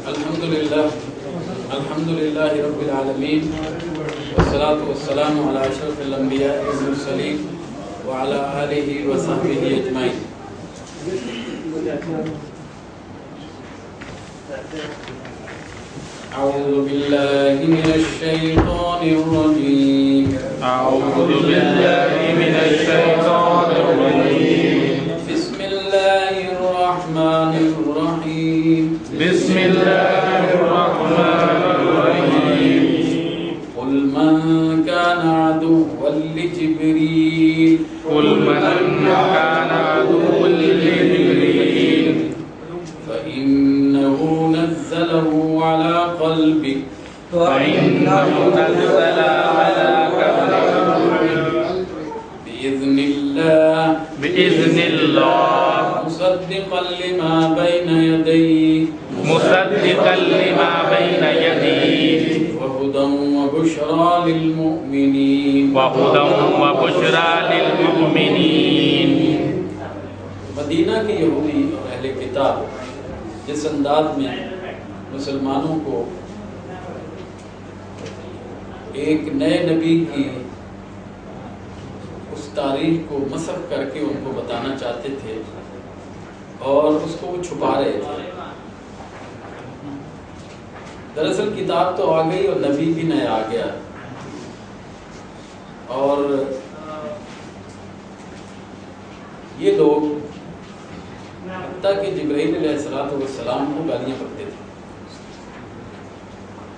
الحمد للہ رب العالمین والصلاة والسلام علی اشرف الانبیاء والمرسلین وعلی آلہ وصحبہ اجمعین. اعوذ باللہ من الشیطان الرجیم. اعوذ باللہ من الشیطان الرجیم. بسم اللہ الرحمن الرحیم. بسم اللہ الرحمن الرحیم. قل من كان عدوا لجبريل قل من كان عدوا لجبريل فإنه نزله على قلبك فإنه نزل على قلبك بإذن الله مصدقا لما بين يديه وهدى وبشرى للمؤمنين. مدینہ کے یہودی اور اہل کتاب جس انداز میں مسلمانوں کو ایک نئے نبی کی اس تاریخ کو مسخ کر کے ان کو بتانا چاہتے تھے اور اس کو وہ چھپا رہے تھے. دراصل کتاب تو آ گئی اور نبی بھی نیا آ گیا، اور یہ لوگ حتیٰ کہ جبرائیل علیہ السلام کو گالیاں پڑھتے تھے.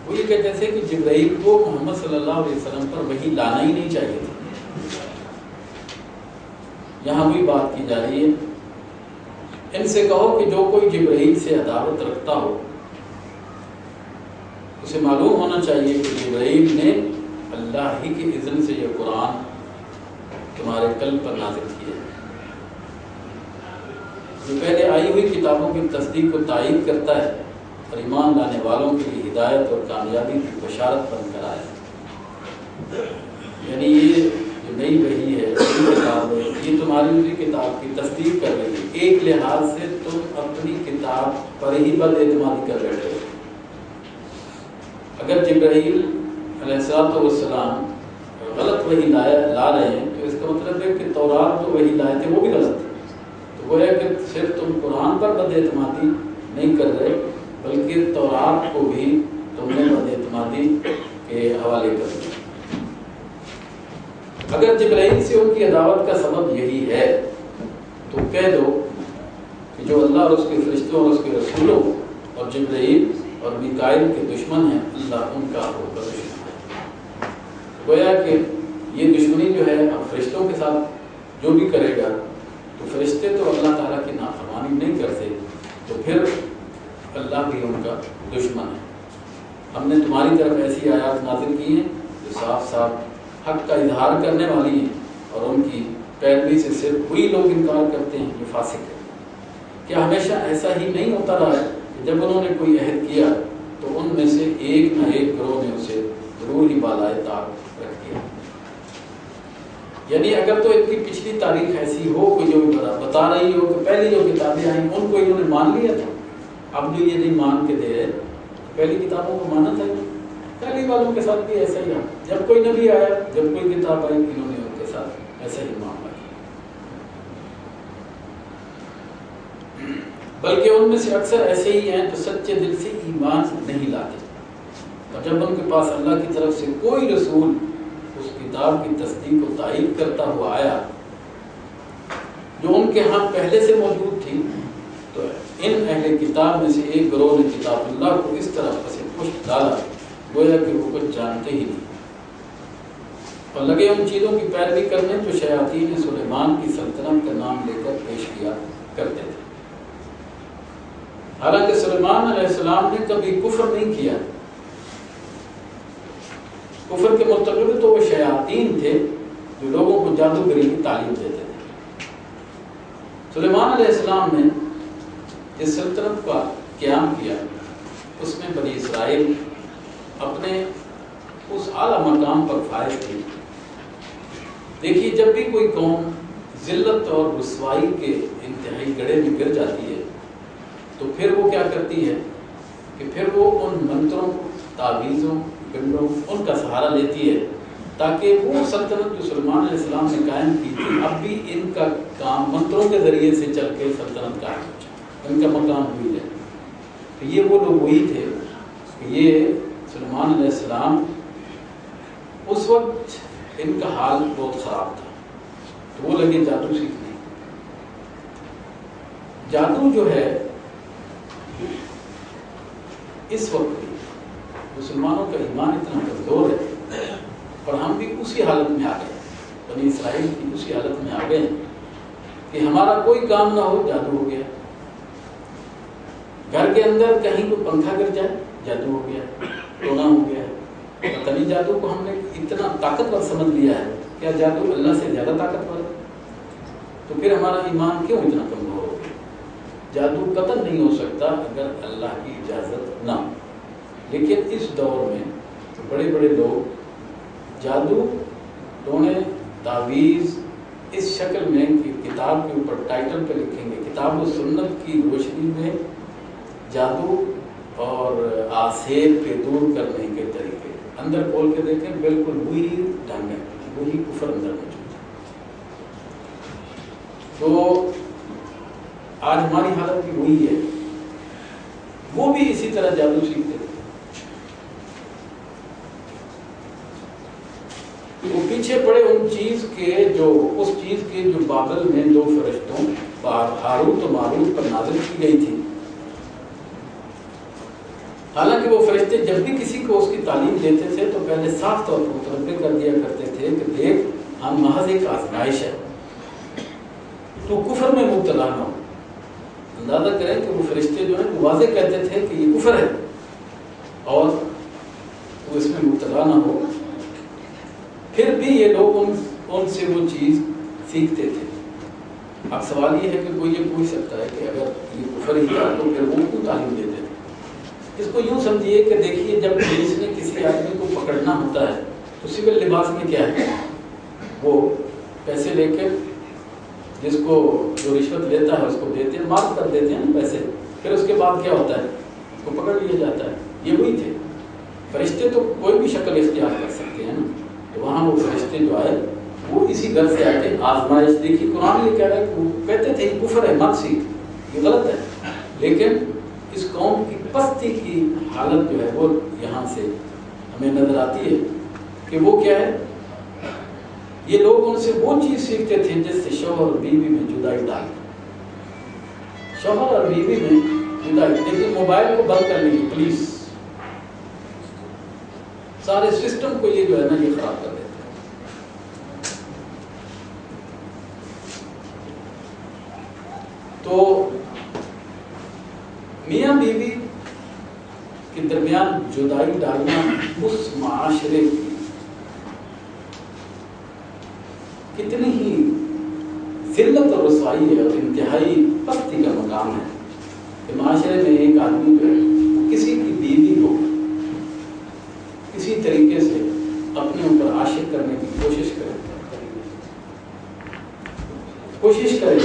وہ یہ کہتے تھے کہ جبرائیل کو محمد صلی اللہ علیہ وسلم پر وحی لانا ہی نہیں چاہیے تھا. یہاں وہی بات کی جا رہی ہے. ان سے کہو کہ جو کوئی جبرائیل سے عداوت رکھتا ہو اسے معلوم ہونا چاہیے کہ جبرائیل نے اللہ ہی کے اذن سے یہ قرآن تمہارے قلب پر نازل کیا ہے. جو پہلے آئی ہوئی کتابوں کی تصدیق کو تائید کرتا ہے اور ایمان لانے والوں کے لیے ہدایت اور کامیابی کی بشارت بن کر آیا. یعنی یہ جو نئی وحی ہے کتاب ہے، یہ تمہاری اسی کتاب کی تصدیق کر رہی ہے. ایک لحاظ سے تم اپنی کتاب پر ہی بد اعتمادی کر بیٹھے ہو. اگر جبرائیل علیہ السلام غلط وحی لا رہے ہیں تو اس کا مطلب ہے کہ تورات جو وحی لائے تھے وہ بھی غلط تھے. تو وہ ہے کہ صرف تم قرآن پر بد اعتمادی نہیں کر رہے بلکہ تورات کو بھی تم نے بد اعتمادی کے حوالے کر دیا. اگر جبرائیل سے ان کی عداوت کا سبب یہی ہے تو کہہ دو کہ جو اللہ اور اس کے فرشتوں اور اس کے رسولوں اور جبرائیل اور میکائیل کے دشمن ہیں اللہ ان کا ہوگا دشمن ہے. گویا کہ یہ دشمنی جو ہے اب فرشتوں کے ساتھ جو بھی کرے گا تو فرشتے تو اللہ تعالیٰ کی نافرمانی نہیں کرتے تو پھر اللہ بھی ان کا دشمن ہے. ہم نے تمہاری طرف ایسی آیات نازل کی ہیں جو صاف صاف حق کا اظہار کرنے والی ہیں اور ان کی پیروی سے صرف وہی لوگ انکار کرتے ہیں جو فاسق ہیں. کیا ہمیشہ ایسا ہی نہیں ہوتا رہا ہے کہ جب انہوں نے کوئی عہد کیا تو ان میں سے ایک نہ ایک گروہ نے اسے ضرور ہی بالائے طاق رکھ دیا؟ یعنی اگر تو ان کی پچھلی تاریخ ایسی ہو کہ جو بتا رہی ہو کہ پہلی جو کتابیں آئیں ان کو انہوں نے مان لیا تھا، اب جو یہ نہیں مان کے دے رہے پہلی کتابوں کو مانا تھا. پہلی والوں کے ساتھ بھی ایسا ہی رہا. جب کوئی نبی آیا، جب کوئی کتاب آئی، انہوں نے ان کے ساتھ ایسا ہی معاملہ کیا. بلکہ ان میں سے اکثر ایسے ہی ہیں جو سچے دل سے ایمان نہیں لاتے، اور جب ان کے پاس اللہ کی طرف سے کوئی رسول اس کتاب کی تصدیق و تائید کرتا ہوا آیا جو ان کے ہاں پہلے سے موجود تھی تو ان اہل کتاب میں سے ایک گروہ نے کتاب اللہ کو اس طرح پس پشت ڈالا گویا کہ وہ کچھ جانتے ہی نہیں، اور لگے ان چیزوں کی پیروی کرنے جو شیاطین سلیمان کی سلطنت کا نام لے کر پیش کیا کرتے تھے. حالانکہ سلیمان علیہ السلام نے کبھی کفر نہیں کیا. کفر کے مرتکب تو وہ شیاطین تھے جو لوگوں کو جادوگری کی تعلیم دیتے تھے. سلیمان علیہ السلام نے جس سلطنت کا قیام کیا اس میں بنی اسرائیل اپنے اس اعلیٰ مقام پر فائز تھی. دیکھیے جب بھی کوئی قوم ذلت اور رسوائی کے انتہائی گڑھے میں گر جاتی ہے تو پھر وہ کیا کرتی ہے کہ پھر وہ ان منتروں تعویذوں گنڈوں ان کا سہارا لیتی ہے تاکہ وہ سلطنت جو سلیمان علیہ السلام نے قائم کی تھی اب بھی ان کا کام منتروں کے ذریعے سے چل کے سلطنت قائم ہو جائے، ان کا مقام ہوئی جائے۔ تو یہ وہ لوگ وہی تھے کہ یہ سلیمان علیہ السلام اس وقت ان کا حال بہت خراب تھا، تو وہ لگے جادو سیکھنے۔ جادو جو ہے اس وقت بھی مسلمانوں کا ایمان اتنا کمزور ہے اور ہم بھی اسی حالت میں آ گئے، بنی اسرائیل کی اسی حالت میں آ گئے کہ ہمارا کوئی کام نہ ہو جادو ہو گیا، گھر کے اندر کہیں کوئی پنکھا گر جائے جادو ہو گیا، ٹونا ہو گیا۔ پتہ نہیں جادو کو ہم نے اتنا طاقتور سمجھ لیا ہے، کیا جادو اللہ سے زیادہ طاقتور ہے؟ تو پھر ہمارا ایمان کیوں اتنا کمزور ہو گیا؟ جادو قتل نہیں ہو سکتا اگر اللہ کی اجازت نہ ہو، لیکن اس دور میں بڑے بڑے لوگ جادو ٹونے تعویذ اس شکل میں کہ کتاب کے اوپر ٹائٹل پہ لکھیں گے کتاب و سنت کی روشنی میں جادو اور آسیب کے دور کرنے کے طریقے اندر کھول کے دیکھیں بالکل وہی ڈھنگ ہے، وہی کفر اندر موجود ہے۔ تو آج ہماری حالت بھی وہی ہے، وہ بھی اسی طرح جادو سیکھتے تھے۔ وہ پیچھے پڑے ان چیز کے جو اس چیز کے جو بابل میں دو فرشتوں ہاروت و ماروت پر نازل کی گئی تھی۔ حالانکہ وہ فرشتے جب بھی کسی کو اس کی تعلیم دیتے تھے تو پہلے صاف طور پر متنبع کر دیا کرتے تھے کہ دیکھ ہم محض ایک آزمائش ہے، تو کفر میں مبتلا نہ ہو۔ اندازہ کریں کہ وہ فرشتے جو ہیں وہ واضح کہتے تھے کہ یہ کفر ہے اور وہ اس میں مبتلا نہ ہو، پھر بھی یہ لوگ ان سے وہ چیز سیکھتے تھے۔ اب سوال یہ ہے کہ کوئی یہ پوچھ سکتا ہے کہ اگر یہ کفر ہی تھا تو پھر وہ کیوں تعلیم دیتے تھے؟ اس کو یوں سمجھیے کہ دیکھیے جب پولیس نے کسی آدمی کو پکڑنا ہوتا ہے تو سول لباس میں کیا ہے، وہ پیسے لے کے جس کو جو رشوت لیتا ہے اس کو دیتے ہیں، معاف کر دیتے ہیں پیسے، پھر اس کے بعد کیا ہوتا ہے، اس کو پکڑ لیا جاتا ہے۔ یہ وہی تھے فرشتے، تو کوئی بھی شکل اختیار کر سکتے ہیں نا، تو وہاں وہ فرشتے جو آئے وہ اسی گھر سے آئے تھے آزمائش۔ دیکھیے قرآن یہ کہہ رہا ہے کہ وہ کہتے تھے یہ کفر ہے مت سیکھ، یہ غلط ہے، لیکن اس قوم کی پستی کی حالت جو ہے وہ یہاں سے ہمیں نظر آتی ہے کہ وہ کیا ہے، یہ لوگ ان سے وہ چیز سیکھتے تھے جس سے شوہر اور بیوی میں جدائی ڈال، شوہر اور بیوی میں جدائی۔ لیکن موبائل کو بند کرنے کی پولیس سارے سسٹم کو یہ جو ہے نا یہ خراب کر دیتے ہیں۔ تو میاں بیوی کے درمیان جدائی ڈالنا اس معاشرے کی کتنی ہی ذلت اور رسوائی ہے اور انتہائی پستی کا مقام ہے کہ معاشرے میں ایک آدمی جو ہے کسی کی بیوی کو کسی طریقے سے اپنے اوپر عاشق کرنے کی کوشش کرے۔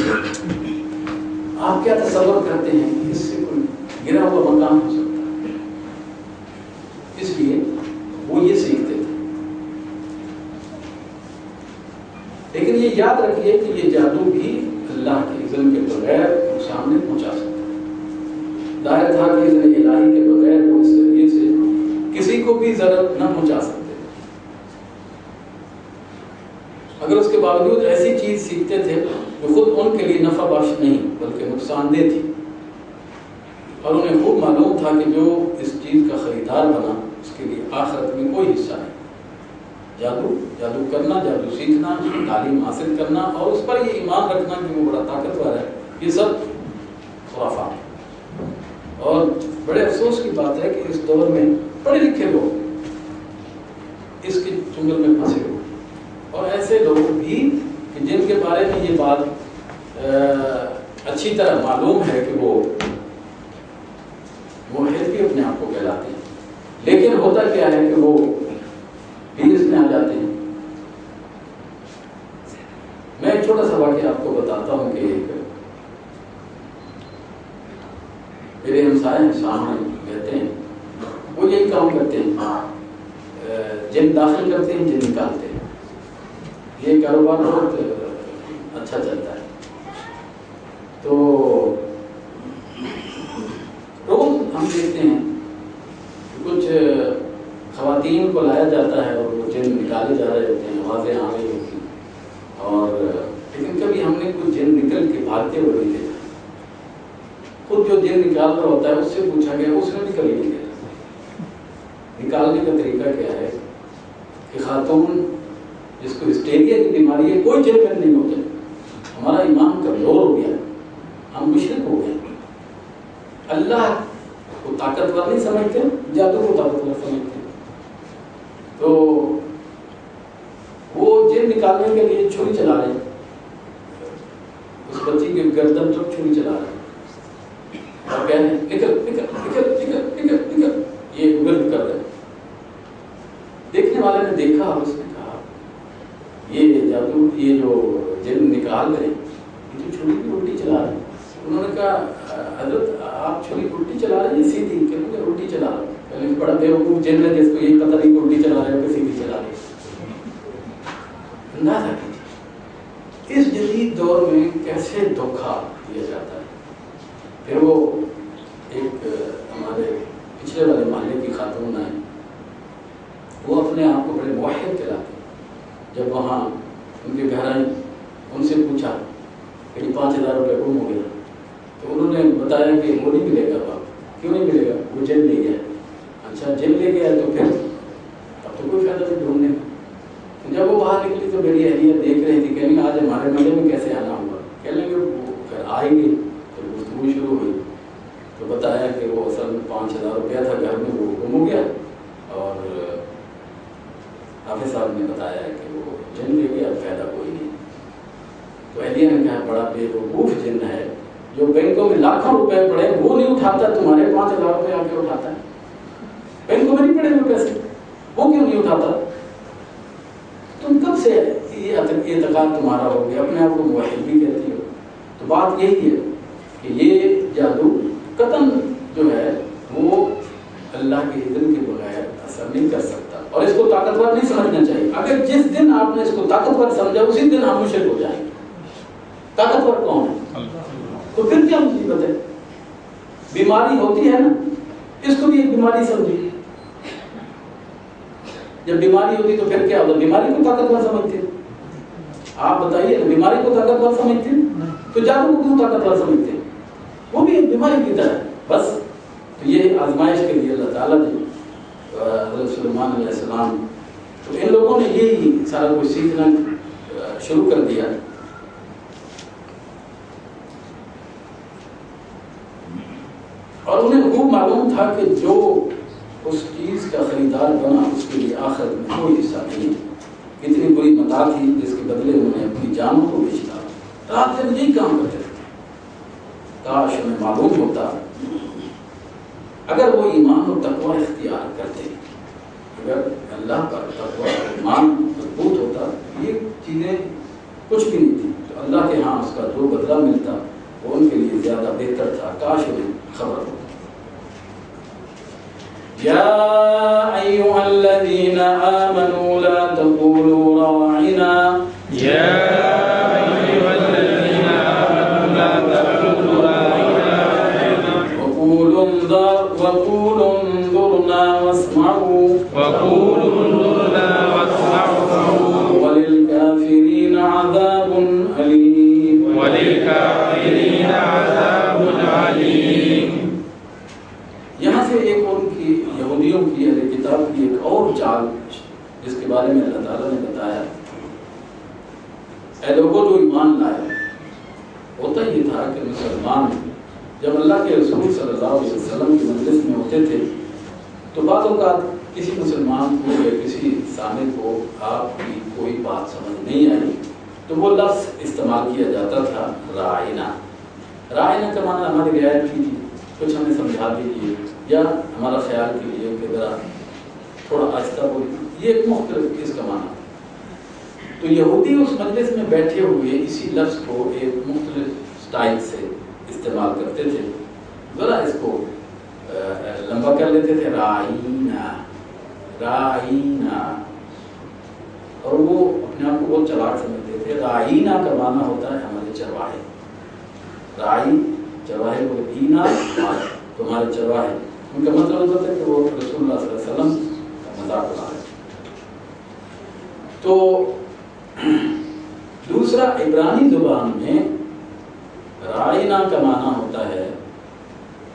آپ کیا تصور کرتے ہیں کہ اس سے کوئی گرا ہوا مقام ہو سکتا ہے؟ اس لیے وہ یہ سیکھتے تھے۔ لیکن یہ یاد رکھیے کہ یہ جادو بھی اللہ کے اذن کے بغیر نقصان نہیں پہنچا سکتا۔ ظاہر تھا کہ اذن الہی کے بغیر وہ اس ذریعے سے کسی کو بھی ضرر نہ پہنچا سکتے، اگر اس کے باوجود ایسی چیز سیکھتے تھے جو خود ان کے لیے نفع بخش نہیں بلکہ نقصان دہ تھی، اور انہیں خوب معلوم تھا کہ جو اس چیز کا خریدار بنا اس کے لیے آخرت میں کوئی حصہ نہیں۔ جادو کرنا، جادو سیکھنا، تعلیم حاصل کرنا اور اس پر یہ ایمان رکھنا کہ وہ بڑا طاقتور ہے، یہ سب خرافات ہے۔ اور بڑے افسوس کی بات ہے کہ اس دور میں پڑھے لکھے لوگ اس کے چنگل میں پھنسے ہوئے، اور ایسے لوگ بھی کہ جن کے بارے میں یہ بات اچھی طرح معلوم ہے کہ وہ موحد بھی اپنے آپ کو کہلاتے ہیں، لیکن ہوتا کیا ہے کہ وہ بھی اس میں آ جاتے ہیں۔ میں ایک چھوٹا سا واقعہ آپ کو بتاتا ہوں کہ میرے ہمسائے ہیں سامنے کہتے ہیں وہ یہی کام کرتے ہیں، جن داخل کرتے ہیں جن نکالتے ہیں. یہ کاروبار بہت اچھا چلتا ہے. تو روز ہم دیکھتے ہیں کہ کچھ خواتین کو لایا جاتا ہے اور وہ جن نکالے جا رہے ہوتے ہیں، آوازیں آ رہی ہوتی ہیں، اور لیکن کبھی ہم نے کچھ جن نکل کے بھاگتے ہوئے نہیں دیکھا. خود جو جن نکال رہا ہوتا ہے اس سے پوچھا گیا، اس نے بھی کبھی نہیں دیکھا. نکالنے کا طریقہ کیا ہے کہ خاتون جس کو ہسٹیریا کی بیماری ہے کوئی جن میں نہیں ہوتا. ہمارا ایمان کمزور ہو گیا، ہم مشرک ہو گئے. اللہ کو طاقتور نہیں سمجھتے، جادو کو طاقتور سمجھتے. تو وہ جن نکالنے کے لیے چھری چلا رہے ہیں، اس بچی کے گردن تک چھری چلا رہے ہیں اور کہہ رہے ہیں نکل نکل نکل نکل نکل نکل. یہ گرد کر رہے ہیں. دیکھنے والے نے دیکھا اور اس نے کہا یہ جادو، یہ جو جن نکال رہے ہیں یہ تو چھری کی الٹی چلا رہے ہیں. انہوں نے کہا حضرت آپ چھری الٹی چلا رہے ہیں سیدھی؟ کہ مجھے الٹی چلا رہا ہوں. بڑا بیوقوف جن ہے جس کو یہی پتہ نہیں کہ الٹی چلا رہے ہیں کہ سیدھی چلا رہے ہیں. اندازہ کیجیے اس جدید دور میں کیسے دھوکہ دیا جاتا ہے. پھر وہ ایک ہمارے پچھلے والے محلے کی خاتون آئی، وہ اپنے آپ کو بڑے موحد کہلاتے. جب وہاں ان کے گھر آئی، ان سے پوچھا کہ 5,000 روپے گم ہو گیا. تو انہوں نے بتایا کہ وہ نہیں ملے گا. باپ کیوں نہیں ملے گا؟ وہ جن لے گیا. اچھا جن لے گیا تو پھر اب تو کوئی فائدہ نہیں ڈھونڈنے میں. جب وہ باہر نکلی تو میری اہلیہ دیکھ رہی تھی، کہیں آج ہمارے محلے میں کیسے آنا ہوگا. کہنے لگے وہ آئیں گے. تو گفتگو شروع ہوئی تو بتایا کہ وہ اصل میں 5,000 روپیہ تھا گھر میں، وہ گم ہو گیا. اور حافظ صاحب نے بتایا کہ وہ جن لے گیا، فائدہ کوئی نہیں. تو اہلیہ نے کہا بڑا بے وقوف جن ہے جو بینکوں میں لاکھوں روپے پڑے وہ نہیں اٹھاتا، تمہارے 5,000 روپے آ کے اٹھاتا ہے. بینکوں میں نہیں پڑے ہوئے پیسے، وہ کیوں نہیں اٹھاتا؟ تم کب سے یہ اعتقاد تمہارا ہو گیا؟ اپنے آپ کو موحد بھی کہتی ہو. تو بات یہی ہے کہ یہ جادو قطعاً جو ہے وہ اللہ کے اذن کے بغیر اثر نہیں کر سکتا، اور اس کو طاقتور نہیں سمجھنا چاہیے. اگر جس دن آپ نے اس کو طاقتور سمجھا اسی دن ہم مشرک ہو جائیں گے. طاقتور کون ہے؟ تو پھر کیا مصیبت ہے؟ بیماری ہوتی ہے نا، اس کو بھی ایک بیماری سمجھیے. جب بیماری ہوتی تو پھر کیا ہوتا؟ بیماری کو طاقتور سمجھتے ہیں. آپ بتائیے نا، بیماری کو طاقتور سمجھتے ہیں تو جادو کو کیوں طاقتور سمجھتے ہیں؟ وہ بھی ایک بیماری کی طرح بس. تو یہ آزمائش کے لیے اللہ تعالیٰ نے حضرت سلیمان علیہ السلام، تو ان لوگوں نے یہی سارا کچھ سیکھنا شروع کر دیا. اور انہیں خوب معلوم تھا کہ جو اس چیز کا خریدار بنا اس کے لیے آخر میں کوئی حصہ نہیں. اتنی بری متاع تھی جس کے بدلے انہوں نے اپنی جانوں کو بیچ ڈالا. رات دن یہی کام کرتے تھے. کاش انہیں معلوم ہوتا، اگر وہ ایمان و تقوی اختیار کرتے، اگر اللہ کا تقوی ایمان مضبوط ہوتا، یہ چیزیں کچھ بھی نہیں تھی. تو اللہ کے ہاں اس کا جو بدلہ ملتا وہ ان کے لیے زیادہ بہتر تھا. کاش انہیں خبر ہو. یا ایھا الذین آمنوا لا تقولوا راعنا یا ایھا الذین آمنوا لا تقولوا راعنا وقولوا انظرنا واسمعوا وللکافرین عذاب علیم. یہاں سے ایک ان کی یہودیوں کی اہل کتاب کی ایک اور چال جس کے بارے میں اللہ تعالیٰ نے بتایا. اے لوگوں جو ایمان لائے، ہوتا یہ تھا کہ مسلمان جب اللہ کے رسول صلی اللہ علیہ وسلم کی مجلس میں ہوتے تھے تو بعض اوقات کسی مسلمان کو یا کسی سامع کو آپ کی کوئی بات سمجھ نہیں آئی تو وہ لفظ استعمال کیا جاتا تھا رائنا. رائنا کا معنی ہماری رعایت کیجیے، کچھ ہمیں سمجھا دیجیے، یا ہمارا خیال کیجیے کہ ذرا تھوڑا آہستہ بولیے. یہ ایک مختلف چیز کا معنی. تو یہودی اس مجلس میں بیٹھے ہوئے اسی لفظ کو ایک مختلف سٹائل سے استعمال کرتے تھے. ذرا اس کو لمبا کر لیتے تھے رائینا رائینا، اور وہ اپنے آپ کو بہت چلاک سمجھتے تھے. رائینا کا معنی ہوتا ہے ہمارے چرواہے. رائی چرواہے کو اینا تمہارے چرواہے، ان کا مطلب ہوتا ہے کہ وہ رسول اللہ صلی اللہ علیہ وسلم کا مذاق اڑا رہے. تو دوسرا عبرانی زبان میں رائنا کا معنی ہوتا ہے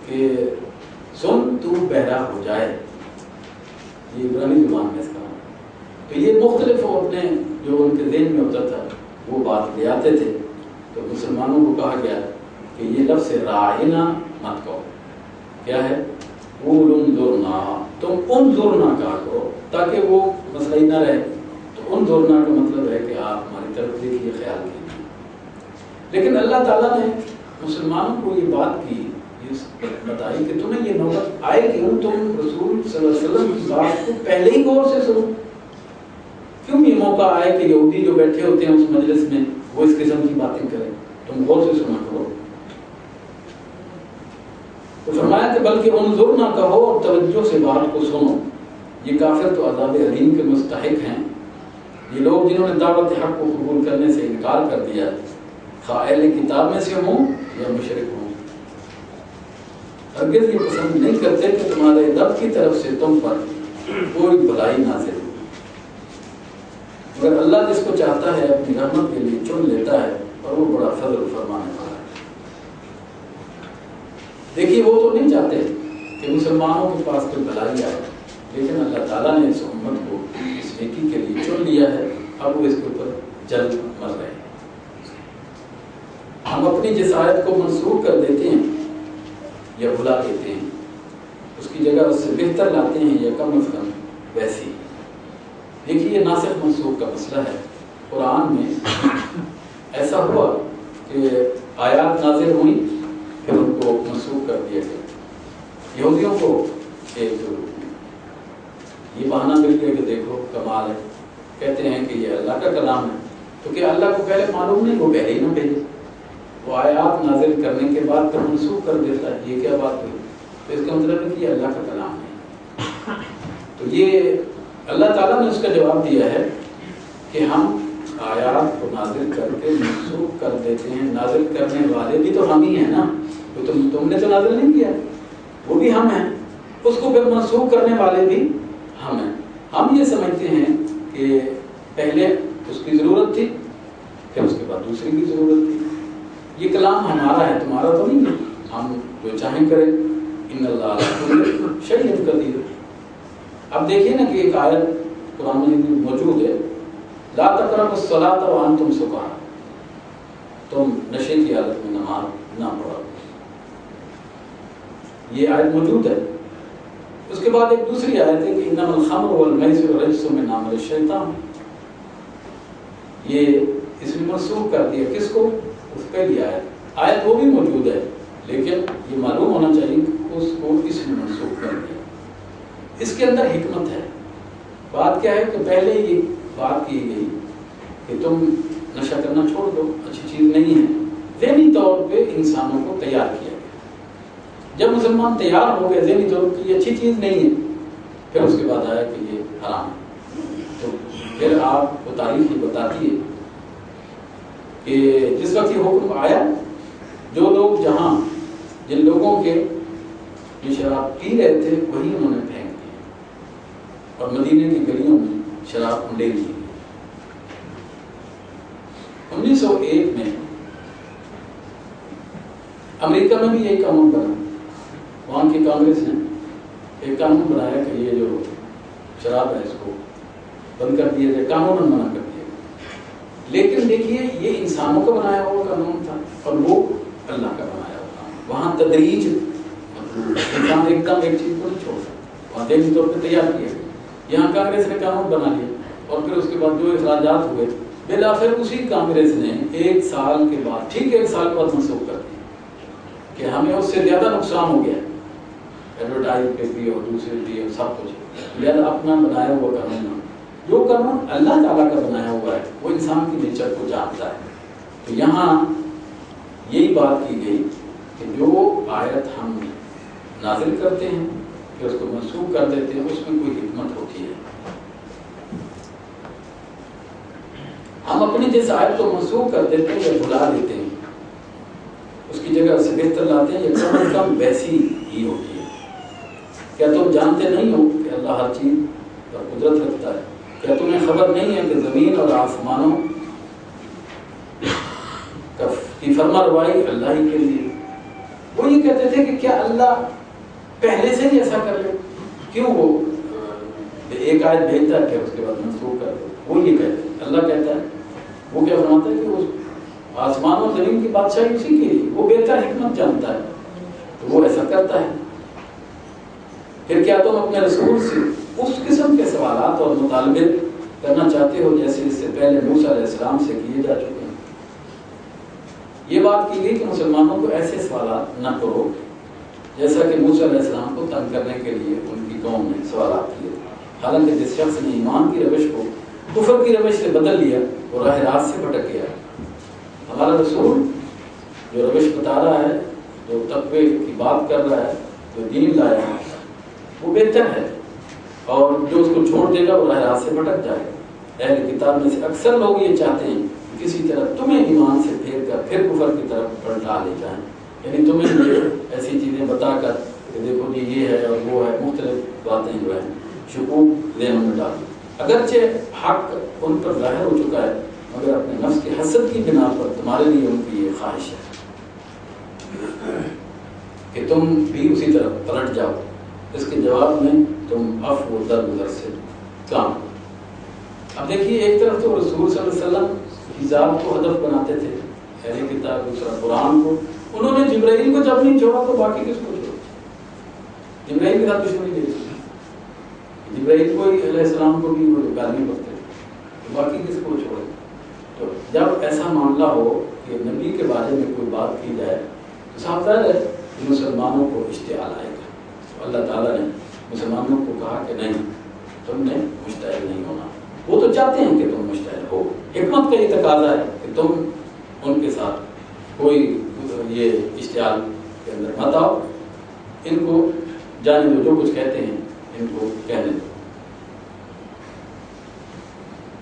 کہ سن تو بہرا ہو جائے. یہ عبرانی زبان میں اس کا معنی. تو یہ مختلف اپنے جو ان کے ذہن میں ہوتا تھا وہ بات لے آتے تھے. تو مسلمانوں کو کہا گیا کہ یہ لفظ رائنا مت کہو. کیا ہے؟ قول انظرنا، تم انظرنا کہا کرو تاکہ وہ مسئلہ ہی نہ رہے. تو انظرنا کا مطلب ہے کہ آپ ہماری طرف دیکھیے، خیال کیجیے. لیکن اللہ تعالیٰ نے مسلمانوں کو یہ بات کی، بتائی کہ تمہیں یہ نوبت آئے کیوں، تم رسول صلی اللہ علیہ وسلم کی بات کو پہلے ہی غور سے سنو. کیوں یہ موقع آئے کہ یہودی جو بیٹھے ہوتے ہیں اس مجلس میں وہ اس قسم کی باتیں کریں، تم غور سے سنا کرو. تو فرمایا کہ بلکہ انظر نہ کہو اور توجہ سے بات کو سنو. یہ کافر تو عذاب علیم کے مستحق ہیں. یہ لوگ جنہوں نے دعوت حق کو قبول کرنے سے انکار کر دیا، خواہ اہل کتاب میں سے ہوں یا مشرک ہوں، ہرگز یہ پسند نہیں کرتے کہ تمہارے رب کی طرف سے تم پر کوئی بھلائی نازل ہو. مگر اللہ جس کو چاہتا ہے اپنی رحمت کے لیے چن لیتا ہے اور وہ بڑا فضل فرمانے والا ہے. دیکھیے وہ تو نہیں چاہتے کہ مسلمانوں کے پاس کوئی بھلائی آئے، لیکن اللہ تعالیٰ نے اس امت کو اس نیکی کے لیے چن لیا ہے. اب وہ اس کے اوپر جلد مر رہے ہیں. ہم اپنی جس آیت کو منسوخ کر دیتے ہیں یا بھلا دیتے ہیں، اس کی جگہ اس سے بہتر لاتے ہیں یا کم از کم ویسی. دیکھیے یہ ناسخ منسوخ کا مسئلہ ہے. قرآن میں ایسا ہوا کہ آیات نازل ہوئی پھر ان کو منسوخ کر دیا گیا. یہودیوں کو ایک یہ بہانہ مل گیا کہ دیکھو کمال ہے، کہتے ہیں کہ یہ اللہ کا کلام ہے. تو کیا اللہ کو پہلے معلوم نہیں، وہ پہلے ہی نہ بھیجے؟ وہ آیات نازل کرنے کے بعد پھر منسوخ کر دیتا ہے. یہ کیا بات ہوئی؟ تو اس کا مطلب ہے کہ یہ اللہ کا کلام ہے. تو یہ اللہ تعالیٰ نے اس کا جواب دیا ہے کہ ہم آیات کو نازل کر کے منسوخ کر دیتے ہیں. نازل کرنے والے بھی تو ہم ہی ہیں نا. تو تم نے تو نازل نہیں کیا، وہ بھی ہم ہیں. اس کو پھر منسوخ کرنے والے بھی ہم ہیں. ہم یہ سمجھتے ہیں کہ پہلے اس کی ضرورت تھی، پھر اس کے بعد دوسری کی ضرورت تھی. یہ کلام ہمارا ہے، تمہارا تو نہیں ہے. ہم جو چاہیں کریں. ان اللہ علی کل شیء قدیر. اب دیکھیے نا کہ ایک آیت قرآن مجید میں موجود ہے، لا تقربوا الصلاۃ وانتم سکارى، تم نشے کی حالت میں نماز نہ پڑھو. یہ آیت موجود ہے. اس کے بعد ایک دوسری آیت ہے کہ انما الخمر والمیسر رجس من عمل الشیطان. یہ اس میں منسوخ کر دیا. کس کو؟ اس پہلی آیت وہ بھی موجود ہے، لیکن یہ معلوم ہونا چاہیے کہ اس کو اس میں منسوخ کر دیا. اس کے اندر حکمت ہے. بات کیا ہے کہ پہلے یہ بات کی گئی کہ تم نشہ کرنا چھوڑ دو، اچھی چیز نہیں ہے. ذہنی طور پہ انسانوں کو تیار کیا گیا. جب مسلمان تیار ہو گئے ذہنی طور پہ یہ اچھی چیز نہیں ہے، پھر اس کے بعد آیا کہ یہ حرام ہے. تو پھر آپ کو تاریخ یہ بتاتی ہے کہ جس وقت یہ حکم آیا، جو لوگ جن لوگوں کے جو شراب پی رہے تھے وہی انہوں نے پھینک دی اور مدینے کی گلیوں میں شراب انڈیل دی. 1901 میں امریکہ میں بھی یہی قانون بنا. وہاں کی کانگریس نے ایک قانون بنایا کہ یہ جو شراب ہے اس کو بند کر دیا جائے، قانون منع کر دیا. لیکن دیکھیے یہ انسانوں کا بنایا ہوا قانون تھا اور وہ اللہ کا بنایا ہوا قانون. وہاں تدریج، انسان ایک دم ایک چیز کو نہیں چھوڑ سکتا. وہاں ذہنی طور پہ تیار کیا گیا. یہاں کانگریس نے قانون بنا لیا اور پھر اس کے بعد جو اخراجات ہوئے بالآخر اسی کانگریس نے ایک سال کے بعد، ٹھیک 1 سال کے بعد منسوخ کر دیا کہ ہمیں اس سے زیادہ نقصان ہو گیا، ایڈورٹائز پہ بھی اور دوسرے بھی اور سب کچھ. لہٰذا اپنا بنایا ہوا قانون، جو قانون اللہ تعالیٰ کا بنایا ہوا ہے وہ انسان کی نیچر کو جانتا ہے. تو یہاں یہی بات کی گئی کہ جو آیت ہم نازل کرتے ہیں کہ اس کو منسوخ کر دیتے ہیں، اس میں کوئی حکمت ہوتی ہے۔ ہم اپنی جس آیت کو منسوخ کر دیتے ہیں یا بھلا دیتے ہیں، اس کی جگہ سے بہتر لاتے ہیں، یا کم از کم ویسی ہی ہوتی ہے۔ کیا تم جانتے نہیں ہو کہ اللہ ہر چیز پر قدرت رکھتا ہے؟ کیا تمہیں خبر نہیں ہے کہ زمین اور آسمانوں کی فرما روائی اللہ ہی کے لیے؟ وہ یہ کہتے تھے کہ کیا اللہ پہلے سے ہی ایسا کر لے، کیوں وہ ایک آیت بھیجتا ہے کہ اس کے بعد منسوخ کر دے؟ وہ یہ کہتے ہیں، اللہ کہتا ہے، وہ کیا فرماتا ہے کہ وہ آسمان و زمین کی بادشاہی اسی کے لیے، وہ بہتر حکمت جانتا ہے تو وہ ایسا کرتا ہے۔ پھر کیا تم اپنے رسول سے اس قسم کے سوالات اور مطالبے کرنا چاہتے ہو جیسے اس سے پہلے موسیٰ علیہ السلام سے کیے جا چکے ہیں؟ یہ بات کی گئی کہ مسلمانوں کو ایسے سوالات نہ کرو جیسا کہ موسیٰ علیہ السلام کو تنگ کرنے کے لیے ان کی قوم نے سوالات کیے۔ حالانکہ جس شخص نے ایمان کی روش کو کفر کی روش سے بدل لیا وہ راہ راست سے بھٹک گیا۔ ہمارا رسول جو روش بتا رہا ہے، جو تقوی کی بات کر رہا ہے، جو دین لایا ہے، وہ بہتر ہے، اور جو اس کو چھوڑ دے گا وہ راہ راست سے بھٹک جائے گا۔ اہل کتاب میں سے اکثر لوگ یہ چاہتے ہیں کہ کسی طرح تمہیں ایمان سے پھیر کر پھر کفر کی طرف پلٹا لے جائیں، یعنی تمہیں یہ ایسی چیزیں بتا کر کہ دیکھو جی یہ ہے اور وہ ہے، مختلف باتیں جو ہیں شکوک ذہن میں ڈال۔ اگرچہ حق ان پر ظاہر ہو چکا ہے، مگر اپنے نفس کی حسد کی بنا پر تمہارے لیے ان کی یہ خواہش ہے کہ تم بھی اسی طرف پلٹ جاؤ۔ اس کے جواب میں تم عفو و درگزر سے کام۔ اب دیکھیے، ایک طرف تو رسول صلی اللہ علیہ وسلم کی ذات کو ہدف بناتے تھے، اہل کتاب، دوسرا قرآن کو۔ انہوں نے جبرائیل کو جب نہیں چھوڑا تو باقی کس کو چھوڑا؟ جبرائیل کے ساتھ دشمنی نہیں، جبرائیل کو علیہ السلام کو بھی وہ گالی بکتے تھے، تو باقی کس کو چھوڑے؟ تو جب ایسا معاملہ ہو کہ نبی کے بارے میں کوئی بات کی جائے تو صاف ظاہر ہے کہ مسلمانوں کو اشتعال آئے گا۔ تو اللہ تعالیٰ نے مسلمانوں کو کہا کہ نہیں، تم نے مشتعل نہیں ہونا۔ وہ تو چاہتے ہیں کہ تم مشتعل ہو، حکمت کا یہ تقاضا ہے کہ تم ان کے ساتھ کوئی یہ اشتعال کے اندر مت آؤ، ان کو جانے دو، جو کچھ کہتے ہیں ان کو کہنے دو،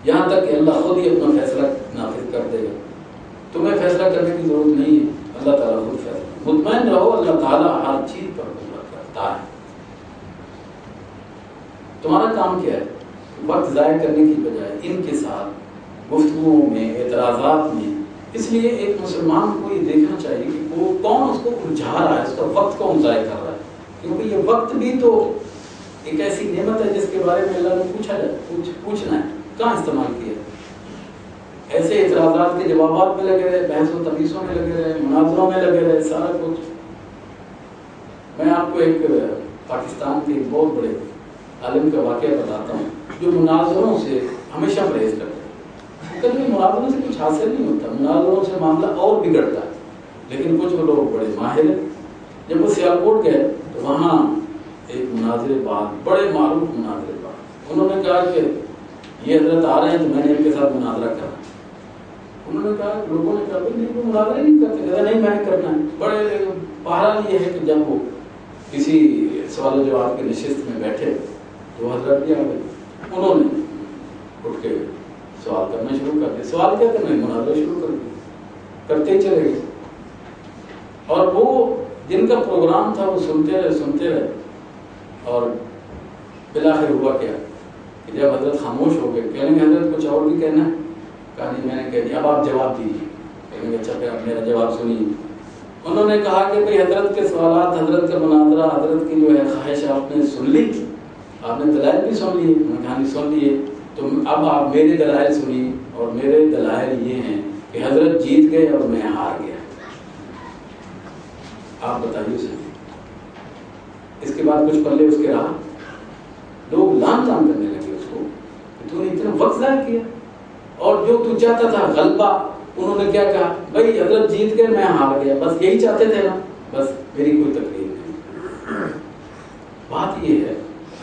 یہاں تک کہ اللہ خود ہی اپنا فیصلہ نافذ کر دے گا۔ تمہیں فیصلہ کرنے کی ضرورت نہیں ہے، اللہ تعالیٰ خود فیصلہ۔ مطمئن رہو، اللہ تعالیٰ ہر چیز پر قدرت کرتا ہے۔ تمہارا کام کیا ہے؟ وقت ضائع کرنے کی بجائے ان کے ساتھ گفتگو میں، اعتراضات میں۔ اس لیے ایک مسلمان کو یہ دیکھنا چاہیے کہ وہ کون اس کو الجھا رہا ہے، اس کا وقت کون ضائع کر رہا ہے، کیونکہ یہ وقت بھی تو ایک ایسی نعمت ہے جس کے بارے میں اللہ نے پوچھا جائے، پوچھنا ہے کہاں استعمال کیا۔ ایسے اعتراضات کے جوابات میں لگے رہے، بحث و تبیسوں میں لگے رہے، مناظروں میں لگے رہے، سارا کچھ۔ میں آپ کو ایک پاکستان کے بہت بڑے عالم کا واقعہ بتاتا ہوں جو مناظروں سے ہمیشہ پرہیز کرتے ہیں۔ کبھی مناظروں سے کچھ حاصل نہیں ہوتا، مناظروں سے معاملہ اور بگڑتا ہے، لیکن کچھ لوگ بڑے ماہر ہیں۔ جب وہ سیالکوٹ گئے تو وہاں ایک مناظر بعد، بڑے معروف مناظر بعد، انہوں نے کہا کہ یہ حضرت آ رہے ہیں تو میں نے ان کے ساتھ مناظرہ کرنا۔ انہوں نے کہا، لوگوں نے کہا نہیں وہ مناظرہ نہیں کرتے، کہا نہیں میں نے کرنا ہے۔ بڑے بہرحال یہ ہے کہ جب وہ کسی سوال و جواب کی نشست میں بیٹھے تو حضرت بھی آ گئے، انہوں نے اٹھ کے سوال کرنا شروع کر دیا۔ سوال کیا کرنا ہے، مناظرہ شروع کر دیا، کرتے ہی چلے گئے۔ اور وہ جن کا پروگرام تھا وہ سنتے رہے، اور بالآخر ہوا کیا کہ جب حضرت خاموش ہو گئے، کہنے گے حضرت کچھ اور بھی کہنا ہے؟ کہا نہیں میں نے کہہ دیا، اب آپ جواب دیجیے۔ کہنے گے اچھا پھر آپ میرا جواب سنیے۔ انہوں نے کہا کہ بھئی حضرت کے سوالات، حضرت کا مناظرہ، حضرت کی جو ہے خواہش آپ نے سن لی، آپ نے دلائل بھی سن لیے؟ انہوں نے کہا نہیں سن لیے، تو اب آپ میرے دلائل سنیے، اور میرے دلائل یہ ہیں کہ حضرت جیت گئے اور میں ہار گیا۔ آپ بتائیے اسے، اس کے بعد کچھ پلے اس کے رہا؟ لوگ لان تان کرنے لگے اس کو کہ تو نے اتنا وقت ضائع کیا، اور جو تو چاہتا تھا غلبہ، انہوں نے کیا کہا، بھائی حضرت جیت گئے میں ہار گیا، بس یہی چاہتے تھے نا، بس میری کوئی تقریر نہیں۔ بات یہ ہے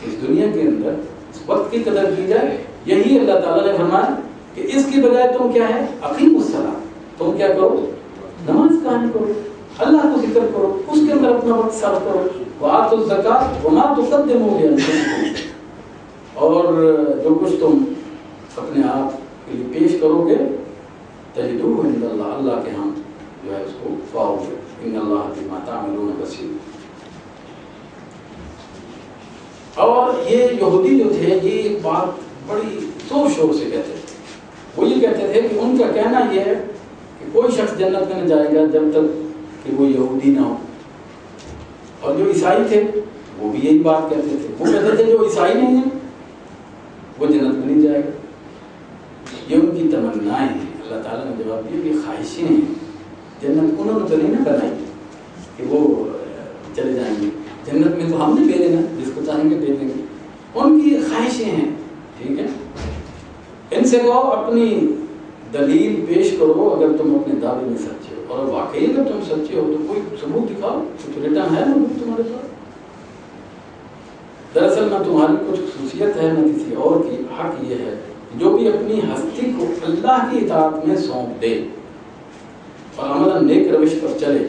کہ اس دنیا کے اندر اس وقت کی قدر کی جائے، یہی اللہ تعالیٰ نے فرمایا کہ اس کی بجائے تم کیا ہے، اقیموا الصلاۃ، تم کیا کرو، نماز قائم کرو، اللہ کو ذکر کرو، اس کے اندر اپنا وقت صرف کرو، وآتوا الزکاۃ وما تقدموا لأنفسکم، اور جو کچھ تم اپنے آپ کے لیے پیش کرو گے تجدوہ عند اللہ، اللہ کے ہاں جو ہے اس کو پاؤ گے، ان اللہ بما تعملون بصیر۔ اور یہ یہودی جو تھے یہ ایک بات بڑی زور شور سے کہتے تھے، وہ یہ کہتے تھے کہ ان کا کہنا یہ ہے کہ کوئی شخص جنت میں نہ جائے گا جب تک کہ وہ یہودی نہ ہو، اور جو عیسائی تھے وہ بھی یہی بات کہتے تھے، وہ کہتے تھے جو عیسائی نہیں ہے وہ جنت میں نہیں جائے گا۔ یہ ان کی تمنائیں ہیں۔ اللہ تعالیٰ نے جواب دیا کہ خواہشیں ہیں، جنت انہوں نے تو نہیں نہ بنائی کہ وہ چلے جائیں گے، جنت میں تو ہم نے بھیجنا، جس کو چاہیں گے بھیجیں گے، ان کی خواہشیں ہیں، ٹھیک ہے۔ ان سے کہو اپنی دلیل پیش کرو اگر تم اپنے دعوے میں سچے ہو، اور واقعی اگر تم سچے ہو تو کوئی ثبوت دکھاؤ، کچھ ریٹرن ہے نا تمہارے پاس؟ دراصل نہ تمہاری کچھ خصوصیت ہے نہ کسی اور کی، حق یہ ہے جو بھی اپنی ہستی کو اللہ کی اطاعت میں سونپ دے اور عملاً نیک روش پر چلے،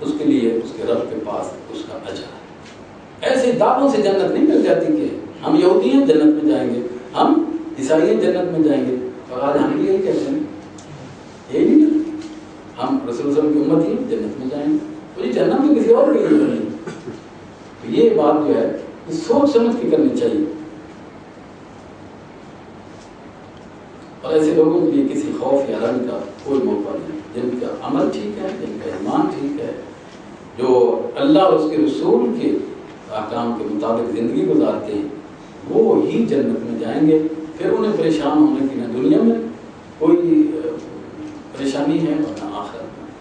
اس کے لیے اس کے رب کے پاس اس کا اجر ہے۔ ایسے دعووں سے جنت نہیں مل جاتی کہ ہم یہودی ہیں جنت میں جائیں گے، ہم عیسائی ہیں جنت میں جائیں گے، اور آج ہم بھی یہی کہتے ہیں، یہی نہیں ہم رسول اللہ کی امت ہی جنت میں جائیں گے، تو یہ جنت میں کسی اور کے لیے نہیں۔ تو یہ بات جو ہے یہ سوچ سمجھ کے کرنی چاہیے، اور ایسے لوگوں کے لیے کسی خوف یا رنج کا کوئی موقع نہیں، جن کا عمل ٹھیک ہے، جن کا ایمان ٹھیک ہے، جو اللہ اور اس کے رسول کے احکام کے مطابق زندگی گزارتے ہیں، وہ ہی جنت میں جائیں گے۔ پھر انہیں پریشان ہونے کی نہ دنیا میں کوئی پریشانی ہے اور نہ آخرت میں۔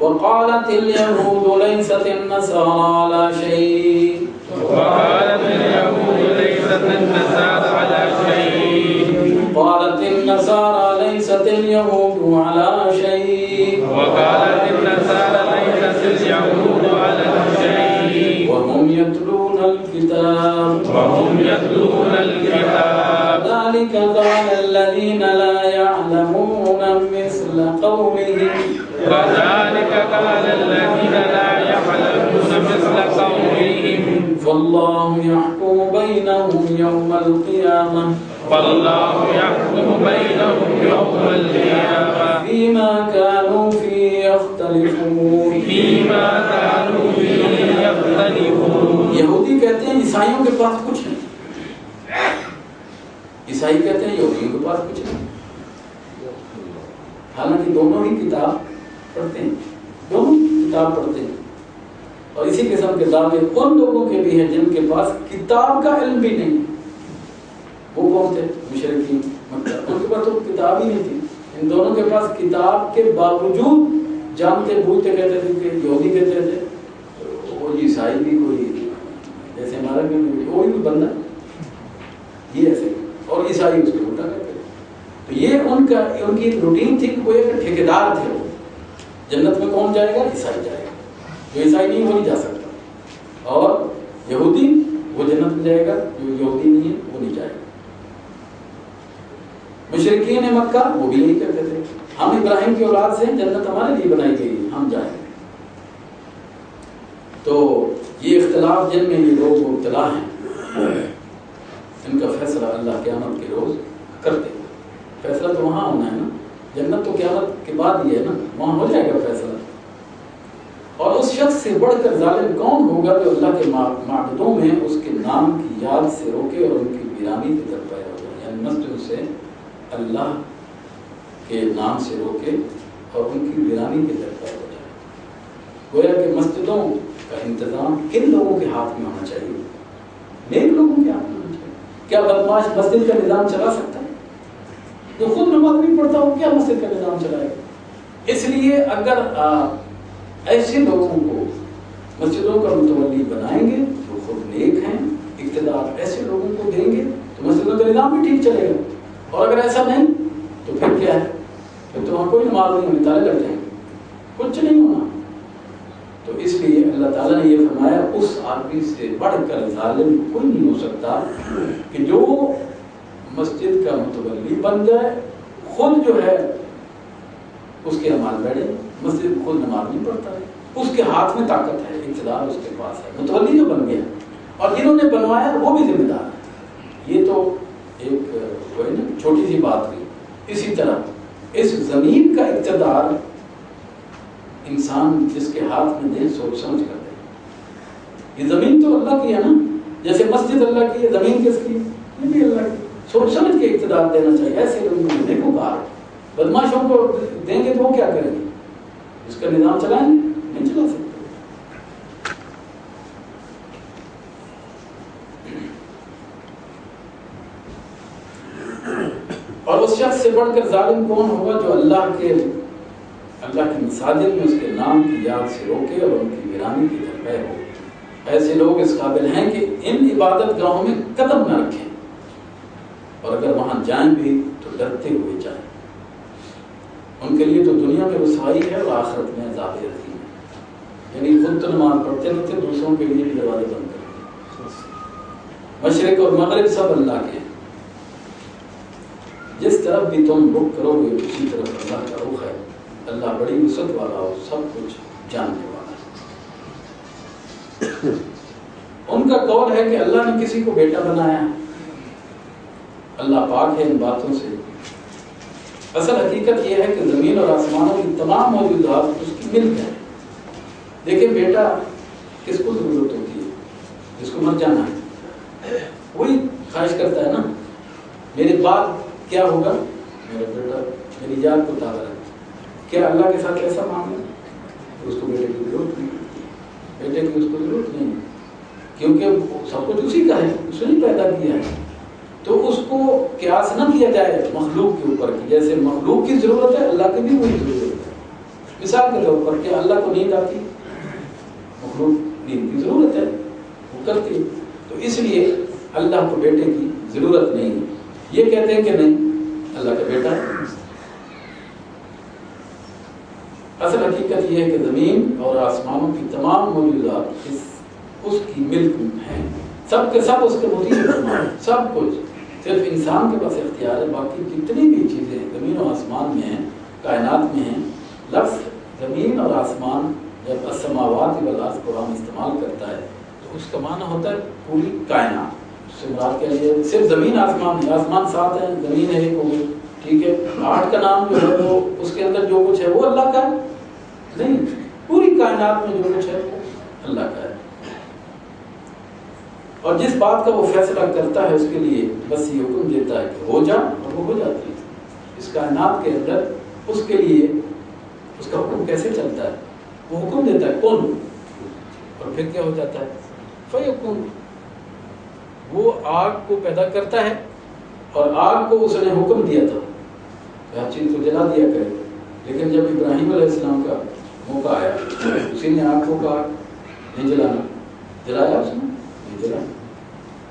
وقالت اليهود ليست النصارى على شيء وقالت اليهود ليست النصارى على شيء قالت النصارى ليست اليهود على شيء وقالت النصارى ليست اليهود على شيء وهم يتلون الكتاب وهم يتلون الكتاب ذلك قال الذين لا يعلمون مثل قومهم وذلك قال الذين لا يعلمون مثل قولهم فالله يحكم بينهم يوم القيامة والله يحكم بينهم يوم القيامة فيما كانوا فيه يختلفون فيما كانوا فيه يختلفون۔ یہودی کہتے ہیں عیسائیوں کے پاس کچھ نہیں، عیسائی کہتے ہیں یہودیوں کے پاس کچھ نہیں، حالانکہ دونوں ہی کتاب پڑھتے ہیں، دونوں کتاب پڑھتے ہیں، اور اسی قسم کے دعوے ان لوگوں کے بھی ہیں جن کے پاس کتاب کا علم بھی نہیں۔ وہ کون تھے؟ مشرکین مکہ، ان کے پاس تو کتاب ہی نہیں تھی۔ ان دونوں کے پاس کتاب کے باوجود جانتے بوجھتے کہتے تھے کہ یہودی کہتے تھے وہ عیسائی بھی کوئی جیسے ہمارا وہ بھی بندہ یہ ایسے، اور عیسائی اس کے الٹا کہتے تھے۔ تو یہ ان کی ایک روٹین تھی کہ وہ ایک ٹھیکیدار تھے، وہ جنت میں کون جائے گا؟ عیسائی جائے گا، جو عیسائی نہیں وہ نہیں جا سکتا، اور یہودی وہ جنت میں جائے گا، جو یہودی نہیں ہے وہ نہیں جائے گا۔ مشرکین مکہ وہ بھی یہی کہتے تھے، ہم ابراہیم کی اولاد سے ہیں، جنت ہمارے لیے بنائی گئی ہے، ہم جائیں گے۔ تو یہ اختلاف جن میں یہ لوگ مبتلا ہیں، ان کا فیصلہ اللہ قیامت کے روز کرتے ہیں۔ فیصلہ تو وہاں ہونا ہے نا، جنت تو قیامت کے بعد ہی ہے نا، وہاں ہو جائے گا فیصلہ۔ اور اس شخص سے بڑھ کر ظالم کون ہوگا جو اللہ کے معبودوں میں اس کے نام کی یاد سے روکے اور ان کی ویرانی کی طرف پیدا ہو جائے، یعنی مسجد سے اللہ کے نام سے روکے اور ان کی ویرانی کی طرف پیدا ہو جائے۔ گویا کہ مسجدوں کا انتظام کن لوگوں کے ہاتھ میں ہونا چاہیے؟ نیک لوگوں کے ہاتھ میں ہونا چاہیے۔ کیا بدماش مسجد کا نظام چلا سکتا ہے؟ جو خود نماز نہیں پڑھتا ہو کیا مسجد کا نظام چلائے گا؟ اس لیے اگر آپ ایسے لوگوں کو مسجدوں کا متولی بنائیں گے جو خود نیک ہیں، اقتدار ایسے لوگوں کو دیں گے تو مسجدوں کا نظام بھی ٹھیک چلے گا۔ اور اگر ایسا نہیں تو پھر کیا ہے؟ پھر تو وہاں کوئی نماز نہیں ہونی، تالے لگ جائیں گے، کچھ نہیں ہونا۔ تو اس لیے اللہ تعالیٰ نے یہ فرمایا اس آدمی سے بڑھ کر ظالم کوئی نہیں ہو سکتا کہ جو مسجد کا متولی بن جائے، خود جو ہے اس کے اعمال بیٹھے، مسجد خود نماز نہیں پڑھتا ہے، اس کے ہاتھ میں طاقت ہے، اقتدار اس کے پاس ہے، متولی جو بن گیا، اور جنہوں نے بنوایا وہ بھی ذمہ دار ہے۔ یہ تو ایک وہ ہے نا چھوٹی سی بات ہوئی۔ اسی طرح اس زمین کا اقتدار انسان جس کے ہاتھ میں دے سوچ سمجھ کر دے۔ یہ زمین تو اللہ کی ہے نا، جیسے مسجد اللہ کی ہے، زمین کس کی؟ یہ بھی اللہ کی۔ سوچ سمجھ کے اقتدار دینا چاہیے۔ ایسے لوگوں کو دیکھو کہا بدماشوں کو دیں گے تو وہ کیا کریں گے؟ اس کا نظام چلائیں گے؟ نہیں چلا سکتے۔ اور اس شخص سے بڑھ کر ظالم کون ہوگا جو اللہ کی مساجد میں اس کے نام کی یاد سے روکے اور ان کی ویرانی کی طرف ہو۔ ایسے لوگ اس قابل ہیں کہ ان عبادت گاہوں میں قدم نہ رکھیں، اور اگر وہاں جائیں بھی تو ڈرتے ہوئے جائیں۔ ان کے لیے تو دنیا میں رسوائی ہے اور آخرت میں عذاب عظیم ہے۔ یعنی خود تو نماز پڑھتے رہتے، دوسروں کے لیے بھی دروازے بند کرتے۔ مشرق اور مغرب سب اللہ کے ہیں، جس طرف بھی تم رخ کرو گے اسی طرف اللہ کا رخ ہے۔ اللہ بڑی وسعت والا اور سب کچھ جاننے والا ہے۔ ان کا قول ہے کہ اللہ نے کسی کو بیٹا بنایا ہے۔ اللہ پاک ہے ان باتوں سے۔ اصل حقیقت یہ ہے کہ زمین اور آسمانوں کی تمام موجودات اس کی ملک ہے۔ دیکھیں بیٹا کس کو ضرورت ہوتی ہے؟ جس کو مر جانا ہے، وہی خواہش کرتا ہے نا، میرے بعد کیا ہوگا، میرا بیٹا میری یاد کو تازہ رکھے۔ کیا اللہ کے ساتھ ایسا معاملہ؟ اس کو بیٹے کی ضرورت نہیں، بیٹے کی اس کو ضرورت نہیں، کیونکہ سب کچھ اسی کا ہے، اس نے پیدا کیا ہے۔ تو اس کو قیاس نہ کیا جائے مخلوق کے اوپر کی، جیسے مخلوق کی ضرورت ہے اللہ کی بھی وہی ضرورت ہے۔ مثال کے طور پر کہ اللہ کو نیند آتی، مخلوق نیند کی ضرورت ہے، وہ کرتی، تو اس لیے اللہ کو بیٹے کی ضرورت نہیں ہے۔ یہ کہتے ہیں کہ نہیں اللہ کا بیٹا ہے۔ اصل حقیقت یہ ہے کہ زمین اور آسمانوں کی تمام موجودات اس کی ملک ہیں، سب کے سب اس کے مطیع ہیں، سب کچھ، صرف انسان کے پاس اختیار ہے۔ باقی جتنی بھی چیزیں زمین و آسمان میں ہیں، کائنات میں ہیں، لفظ زمین اور آسمان جب السماوات والارض قرآن استعمال کرتا ہے تو اس کا معنی ہوتا ہے پوری کائنات۔ اس سے مراد کیا ہے؟ صرف زمین آسمان نہیں، آسمان 7 ہے، زمین ہے 1 ہوگی، ٹھیک ہے، 8 کا نام جو ہے وہ اس کے اندر جو کچھ ہے وہ اللہ کا ہے نہیں، پوری کائنات میں جو کچھ ہے وہ اللہ کا ہے۔ اور جس بات کا وہ فیصلہ کرتا ہے اس کے لیے بس یہ حکم دیتا ہے کہ ہو جا، اور وہ ہو جاتی ہے۔ اس کائنات کے اندر اس کے لیے اس کا حکم کیسے چلتا ہے؟ وہ حکم دیتا ہے کون، اور پھر کیا ہو جاتا ہے؟ فیکون۔ وہ آگ کو پیدا کرتا ہے، اور آگ کو اس نے حکم دیا تھا کہ ہر چیز کو جلا دیا کرے، لیکن جب ابراہیم علیہ السلام کا موقع آیا اسی نے آگ کو کہا نہیں جلانا، جلایا اس نے نہیں جلایا۔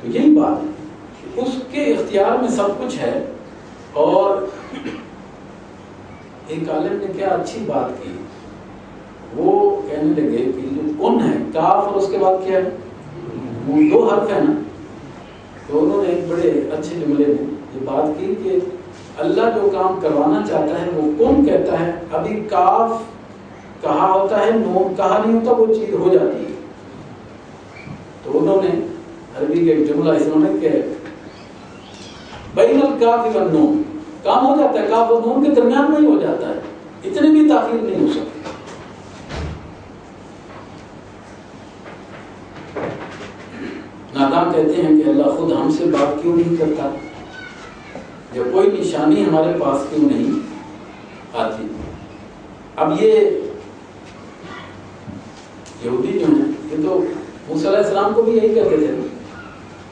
تو یہی بات ہے، اس کے اختیار میں سب کچھ ہے۔ اور ایک عالم نے کیا اچھی بات کی، وہ کہنے لگے کہ جو کن ہے، کاف اور اس کے بعد کیا ہے، وہ 2 حرف ہے نا، تو انہوں نے ایک بڑے اچھے جملے میں یہ بات کی کہ اللہ جو کام کروانا چاہتا ہے وہ کن کہتا ہے، ابھی کاف کہا ہوتا ہے، نون کہا نہیں ہوتا، وہ چیز ہو جاتی ہے۔ تو انہوں نے عربی کا ایک جملہ انہوں نے کہ بین الکاف والنون، کام ہو جاتا ہے، کاف اور نون کے درمیان میں ہی ہو جاتا ہے، اتنی بھی تاخیر نہیں ہو سکتی۔ نادان کہتے ہیں کہ اللہ خود ہم سے بات کیوں نہیں کرتا، یا کوئی نشانی ہمارے پاس کیوں نہیں آتی۔ اب یہ یہودی جو ہیں یہ تو موسیٰ علیہ السلام کو بھی یہی کہتے تھے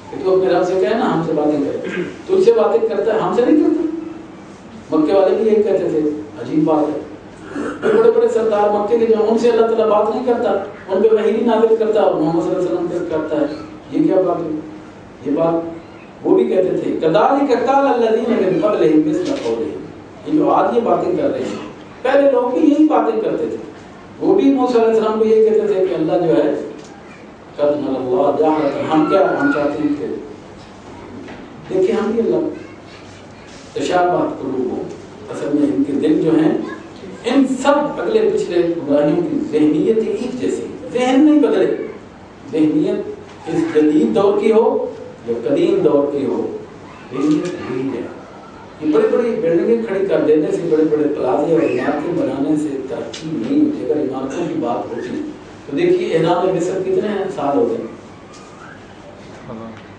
کہ تو اپنے رب سے کہے نا ہم سے باتیں کرے، تجھ سے باتیں کرتا ہے ہم سے نہیں کرتا۔ مکے والے بھی یہی کہتے تھے، عجیب بات ہے، بڑے بڑے سردار مکے کے جو ان سے اللہ تعالیٰ بات نہیں کرتا، ان پہ وحی نہیں نازل کرتا، اور محمد صلی اللہ علیہ وسلم پہ کرتا ہے، یہ کیا بات ہے؟ یہ بات وہ بھی کہتے تھے کذالک قال الذین من قبلہم مثل قولہم، یہ جو آج یہ باتیں کر رہے ہیں پہلے لوگ بھی یہی باتیں کرتے تھے، وہ بھی موسیٰ علیہ السلام کو یہی کہتے تھے کہ اللہ جو ہے قد نر اللہ جاہرۃ، ہم کیا ہم چاہتے ہیں کہ دیکھیں ہم بھی اللہ تشابہت قلوبہم، اصل میں ان کے دل جو ہیں ان سب اگلے پچھلے گمراہیوں کی ذہنیت ایک جیسی، ذہن نہیں بدلے، ذہنیت اس جدید دور کی ہو یا قدیم دور کی ہو، ذہنیت یہی ہے۔ یہ بڑی بڑی بلڈنگیں کھڑی کر دینے سے، بڑے بڑے پلازے اور عمارتیں بنانے سے ترقی نہیں ہوتی۔ اگر عمارتوں کی بات ہوتی تو دیکھیے احرام مصر کتنے سال ہو گئے،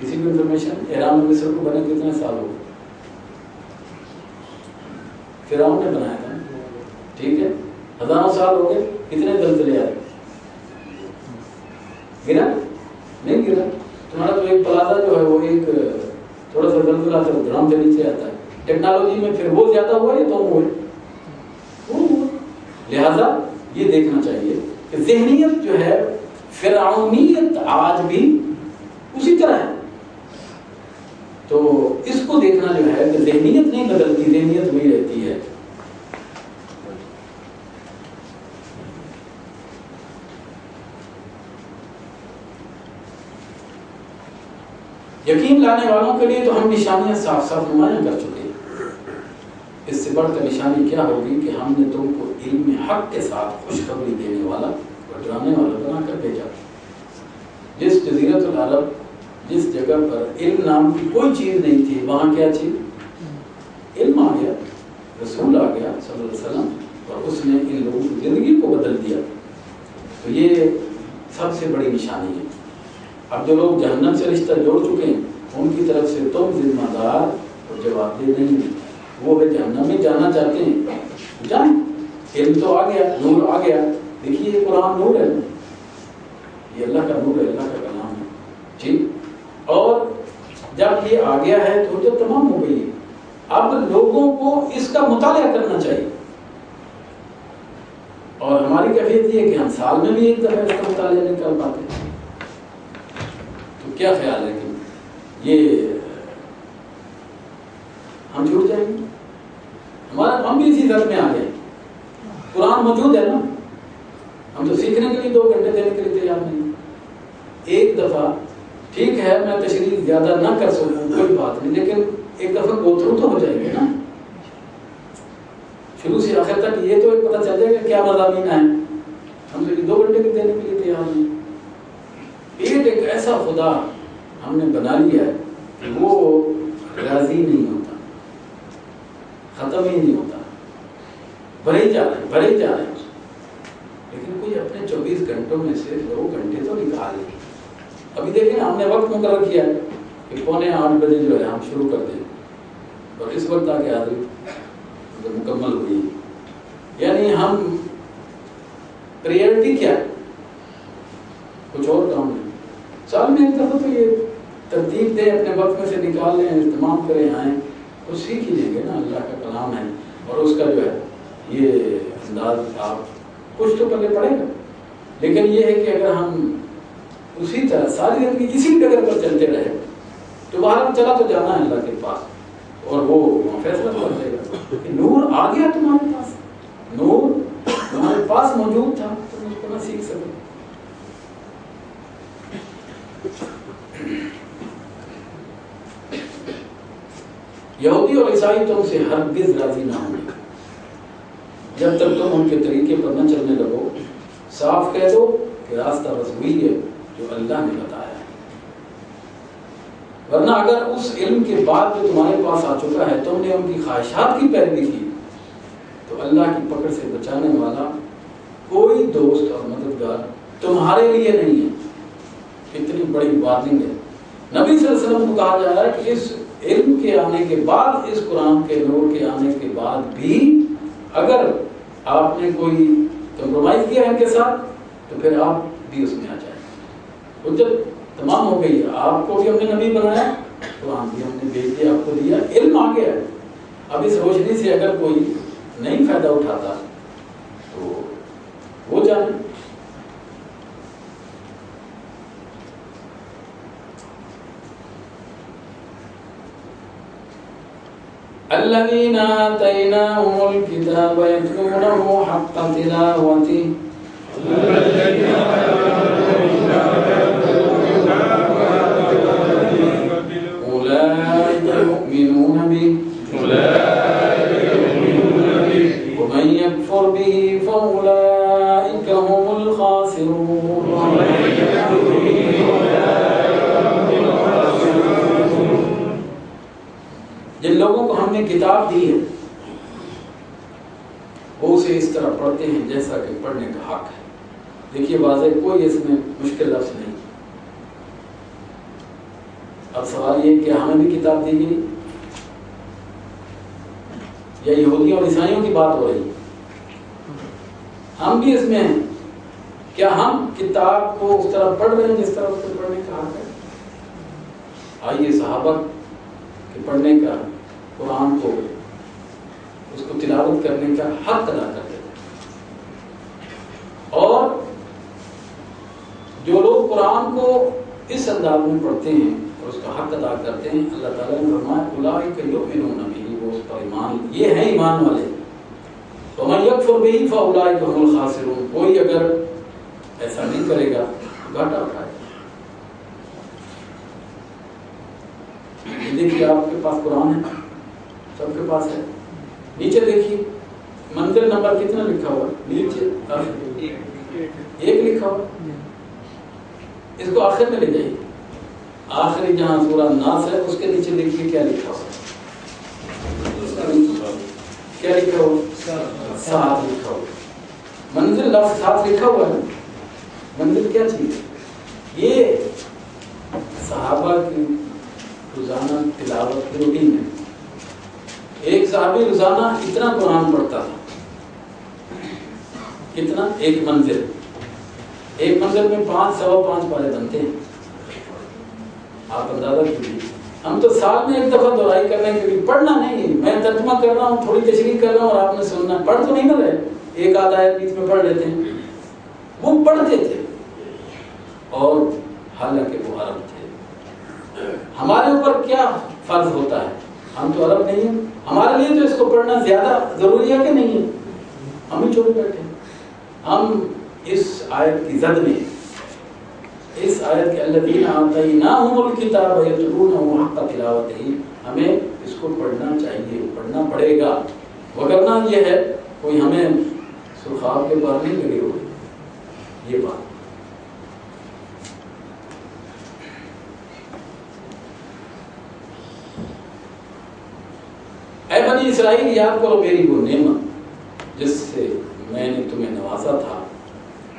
کسی بھی انفارمیشن احرام مصر کو بنے کتنے سال ہو گئے؟ فرعون نے بنایا تھا، ٹھیک ہے، ہزاروں سال ہو گئے، کتنے زلزلے آئے؟ گرا نہیں گرا؟ تمہارا تو ایک پلازا جو ہے وہ ایک تھوڑا سا زلزلہ سے دھڑام سے نیچے آتا ہے۔ ٹیکنالوجی میں پھر وہ زیادہ ہوا یا تو ہوئے؟ لہذا یہ دیکھنا چاہیے کہ ذہنیت جو ہے فرعونیت آج بھی اسی طرح ہے، تو اس کو دیکھنا جو ہے کہ ذہنیت نہیں بدلتی، ذہنیت وہی رہتی ہے۔ یقین لانے والوں کے لیے تو ہم نشانیاں صاف صاف نمایاں کر چکے ہیں۔ اس سے بڑھ کر نشانی کیا ہوگی کہ ہم نے تم کو علم حق کے ساتھ خوشخبری دینے والا اور ڈرانے والا بنا کر بھیجا۔ جس جزیرۃ العرب، جس جگہ پر علم نام کی کوئی چیز نہیں تھی، وہاں کیا چیز؟ علم آ گیا، رسول آ گیا صلی اللہ علیہ وسلم، اور اس نے ان لوگوں کی زندگی کو بدل دیا۔ تو یہ سب سے بڑی نشانی ہے۔ اب جو لوگ جہنم سے رشتہ جوڑ چکے ہیں ان کی طرف سے تم ذمہ دار اور جواب دہ نہیں ہیں۔ وہ اگر جہنم میں جانا چاہتے ہیں جائیں، علم تو آ گیا، نور آ گیا۔ دیکھیے یہ قرآن نور ہے، یہ اللہ کا نور ہے، اللہ کا کلام ہے، ٹھیک۔ اور جب یہ آ گیا ہے تو جب تمام ہو گئی، اب لوگوں کو اس کا مطالعہ کرنا چاہیے، اور ہماری کیفیت یہ ہے کہ ہم سال میں بھی ایک دفعہ اس کا مطالعہ نہیں کر پاتے۔ تو کیا خیال ہے کہ یہ ہم چھوٹ جائیں گے؟ ہم بھی اسی درد میں آ گئے۔ قرآن موجود ہے نا، ہم تو سیکھنے کے لیے 2 گھنٹے دینے کے لیے تیار نہیں۔ ایک دفعہ ٹھیک ہے میں تشریح زیادہ نہ کر سکوں کوئی بات نہیں، لیکن ایک دفعہ گو تھرو تو ہو جائے گا نا، شروع سے آخر تک یہ تو پتہ چل جائے گا کیا مضامین ہیں۔ ہم تو 2 گھنٹے کے دینے کے لیے تیار نہیں۔ ایک ایسا خدا ہم نے بنا لیا ہے کہ وہ راضی نہیں ہوتا، ختم ہی نہیں ہوتا، بھرے ہی جا رہے ہیں۔ لیکن کوئی اپنے 24 گھنٹوں میں سے 2 گھنٹے تو نکال لیں۔ ابھی دیکھیں ہم نے وقت مقرر کیا ہے کہ 7:45 بجے جو ہے ہم شروع کر دیں، اور اس وقت آ کے حاضری مکمل ہوئی۔ یعنی ہم پریورٹی کیا ہے، کچھ اور کام نہیں۔ سال میں ایک دفعہ تو یہ ترتیب دیں، اپنے وقت میں سے نکال لیں، اہتمام کریں، آئیں تو سیکھ ہی لیں گے نا، اللہ کا کلام ہے اور اس کا جو ہے یہ انداز آپ کچھ تو پہلے پڑے گا۔ لیکن یہ ہے کہ اگر ہم اسی طرح ساری زندگی اسی ڈگر پر چلتے رہے تو باہر چلا تو جانا ہے اللہ کے پاس، اور وہ فیصلہ کر دے گا کہ نور آ گیا تمہارے پاس، نور تمہارے پاس موجود تھا، تم اس کو نہ سیکھ سکے۔ یہودی اور عیسائی تم سے ہرگز راضی نہ ہوں گے جب تک تم ان کے طریقے پر نہ چلنے لگو۔ صاف کہہ دو کہ راستہ بس وہی ہے جو اللہ نے بتایا ہے، ورنہ اگر اس علم کے بعد جو تمہارے پاس آ چکا ہے تم نے ان کی خواہشات کی پیروی کی تو اللہ کی پکڑ سے بچانے والا کوئی دوست اور مددگار تمہارے لیے نہیں ہے۔ کتنی بڑی وارننگ ہے۔ نبی صلی اللہ علیہ وسلم کو کہا جا رہا ہے کہ اس علم کے آنے کے بعد، اس قرآن کے نور کے آنے کے بعد بھی اگر آپ نے کوئی کمپرومائز کیا ہے ان کے ساتھ تو پھر آپ بھی اس میں آ جائیں۔ حجت تمام ہو گئی ہے، آپ کو بھی ہم نے نبی بنایا، قرآن بھی ہم نے بھیج دیا، آپ کو دیا، علم آ گیا ہے۔ اب اس روشنی سے اگر کوئی نہیں فائدہ اٹھاتا تو وہ جانے۔ الذين آتيناهم الكتاب يتلونه حق تلاوته أولئك يؤمنون به ومن يكفر به کتاب دی ہے وہ اسے اس طرح پڑھتے ہیں جیسا کہ پڑھنے کا حق ہے. دیکھیے واضح کوئی اس میں مشکل لفظ نہیں. اب سوال یہ کہ ہمیں بھی کتاب دی گئی یا یہودیوں اور عیسائیوں کی بات ہو رہی ہے؟ ہم بھی اس میں ہیں. کیا ہم کتاب کو اس طرح پڑھ رہے ہیں جس طرح اس کو پڑھنے کا حق ہے؟ آئیے صحابہ کے پڑھنے کا قرآن کو اس کو تلاوت کرنے کا حق ادا کرتے تھے. اور جو لوگ قرآن کو اس انداز میں پڑھتے ہیں اور اس کا حق ادا کرتے ہیں اللہ تعالیٰ نے فرمایا اولئک یؤمنون بہ، وہ اس پر ایمان، یہ ہیں ایمان والے. ومن یکفر بہ فاولئک هم الخاسرون، کوئی اگر ایسا نہیں کرے گا تو گھاٹا اٹھائے گا. دیکھیے آپ کے پاس قرآن ہے، سب کے پاس ہے. نیچے دیکھیے منزل نمبر کتنا لکھا ہوا ہے؟ نیچے ایک لکھا ہوا. اس کو آخر میں لے جائیے، آخری جہاں سورہ ناس ہے اس کے نیچے دیکھیے کیا لکھا ہوا ہے. کیا لکھا ہوا؟ ساتھ لکھا ہوا. منزل لفظ ساتھ لکھا ہوا ہے. منزل کیا چیز ہے؟ یہ صحابہ کی روزانہ تلاوت کی روٹین ہے. ایک صحابی روزانہ اتنا قرآن پڑھتا تھا. کتنا؟ ایک منزل. ایک منزل میں 5 سوا 5 پارے بنتے ہیں. آپ اندازہ کیجیے. ہم تو سال میں ایک دفعہ دہرائی کرنے کے لیے، پڑھنا نہیں. میں ترجمہ کر رہا ہوں، تھوڑی تشریح کر رہا ہوں اور آپ نے سننا. پڑھ تو نہیں نہ رہے، ایک آدھ آیت بیچ میں پڑھ لیتے ہیں. وہ پڑھتے تھے اور حالانکہ وہ عرب تھے. ہمارے اوپر کیا فرض ہوتا ہے؟ ہم تو عرب نہیں ہیں، ہمارے لیے تو اس کو پڑھنا زیادہ ضروری ہے کہ نہیں ہے؟ ہم ہی چھوڑے بیٹھے ہیں. ہم اس آیت کی زد میں، اس آیت کے الذین آتیناہم الکتاب یتلونہ حق تلاوتہ، ہمیں اس کو پڑھنا چاہیے، پڑھنا پڑے گا. وگرنہ یہ ہے کوئی ہمیں سرخاب کے پار نہیں لگے ہوئے. یہ بات اے بنی اسرائیل، یاد کرو میری وہ نعمت جس سے میں نے تمہیں نوازا تھا،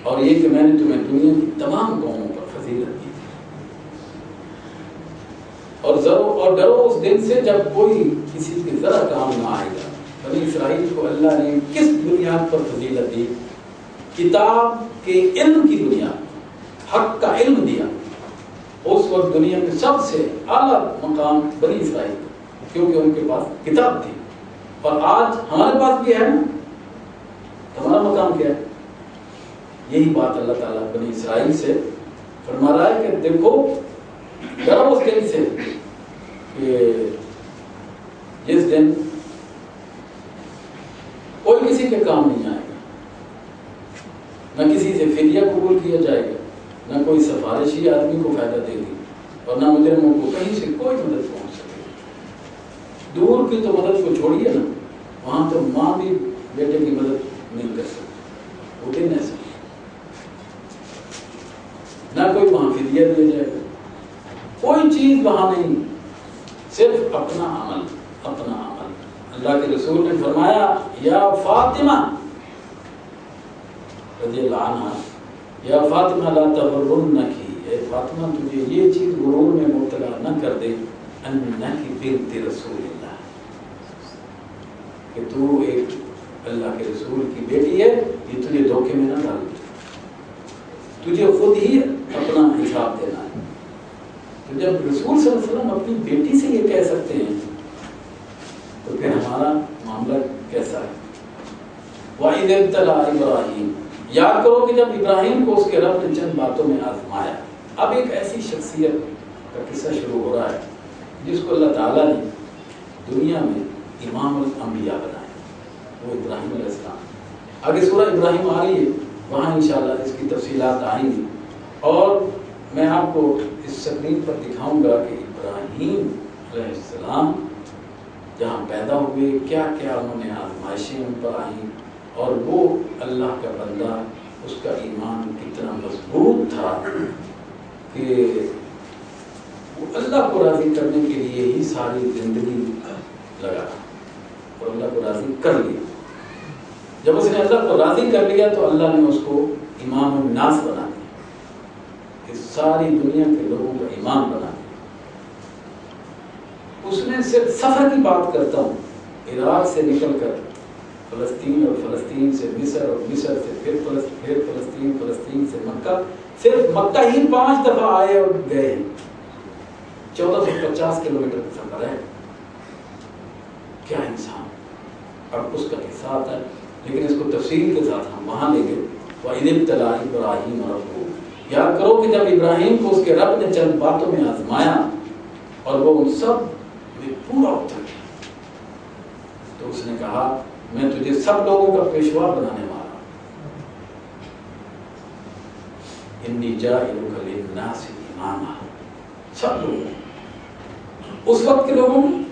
اور یہ کہ میں نے تمہیں دنیا کی تمام قوموں پر فضیلت دی تھی. اور ڈرو اس دن سے جب کوئی کسی کے ذرا کام نہ آئے گا. بنی اسرائیل کو اللہ نے کس بنیاد پر فضیلت دی؟ کتاب کے علم کی بنیاد، حق کا علم دیا. اس وقت دنیا میں سب سے اعلیٰ مقام بنی اسرائیل، کیونکہ ان کے پاس کتاب تھی. اور آج ہمارے پاس بھی ہے نا، ہمارا مقام کیا ہے؟ یہی بات اللہ تعالیٰ بنی اسرائیل سے فرما رہا ہے کہ دیکھو ڈرو اس دن سے کہ جس دن کوئی کسی کے کام نہیں آئے گا، نہ کسی سے فدیہ قبول کیا جائے گا، نہ کوئی سفارشی آدمی کو فائدہ دے گی، اور نہ مجرموں کو کہیں سے کوئی مدد پہنچ سکے. دور کی تو مدد کو چھوڑیے نا، وہاں تو ماں بھی بیٹے کی مدد نہیں کر سکتی. وہ دن ایسا نہ کوئی وہاں فدیہ دیا جائے گا، کوئی چیز وہاں نہیں، صرف اپنا عمل، اپنا عمل. اللہ کے رسول نے فرمایا یا فاطمہ رضی اللہ عنہ، یا فاطمہ لا تغرنکی، اے فاطمہ تجھے یہ چیز غرور میں مبتلا نہ کر دے، انکی بنت رسول اللہ، کہ تو ایک اللہ کے رسول کی بیٹی ہے. یہ تجھے دھوکے میں نہ ڈال دے، تجھے خود ہی اپنا حساب دینا ہے. تو جب رسول صلی اللہ علیہ وسلم اپنی بیٹی سے یہ کہہ سکتے ہیں تو پھر ہمارا معاملہ کیسا ہے؟ وَإِذِ ابْتَلَىٰ إِبْرَاهِيمَ، یاد کرو کہ جب ابراہیم کو اس کے رب نے چند باتوں میں آزمایا. اب ایک ایسی شخصیت کا قصہ شروع ہو رہا ہے جس کو اللہ تعالیٰ نے دنیا میں امام الانبیاء بنایا، وہ ابراہیم علیہ السلام. آگے سورہ ابراہیم آ رہی ہے، وہاں انشاءاللہ اس کی تفصیلات آئیں گی، اور میں آپ کو اس سکرین پر دکھاؤں گا کہ ابراہیم علیہ السلام جہاں پیدا ہوئے کیا کیا انہوں نے آزمائشیں ان پر آئیں، اور وہ اللہ کا بندہ، اس کا ایمان کتنا مضبوط تھا کہ وہ اللہ کو راضی کرنے کے لیے ہی ساری زندگی لگا. اور اللہ کو راضی کر لیا. جب اس نے اللہ کو راضی کر لیا تو اللہ نے اس کو امام الناس بنا دیا، اس ساری دنیا کے لوگوں کا امام بنا دیا. اس نے صرف سفر کی بات کرتا ہوں، عراق سے نکل کر فلسطین اور فلسطین سے مصر اور مصر سے پھر فلسطین، فلسطین سے مکہ، صرف مکہ ہی 5 دفعہ آئے اور گئے. 1450 کلومیٹر کا سفر ہے. کیا انسان. اب اس کا قصہ آتا ہے لیکن اس کو تفصیل کے ساتھ ہم وہاں لیں گے. وَإِذِ ابْتَلَىٰ إِبْرَاهِيمَ رَبُّهُ. یاد کرو کہ جب ابراہیم کو اس کے رب نے چند باتوں میں آزمایا اور وہ ان سب میں پورا اتر گیا تو اس نے کہا میں تجھے سب لوگوں کا پیشوا بنانے والا ہوں. انی جاعلک للناس اماما. سب لوگ اس وقت کے لوگوں میں،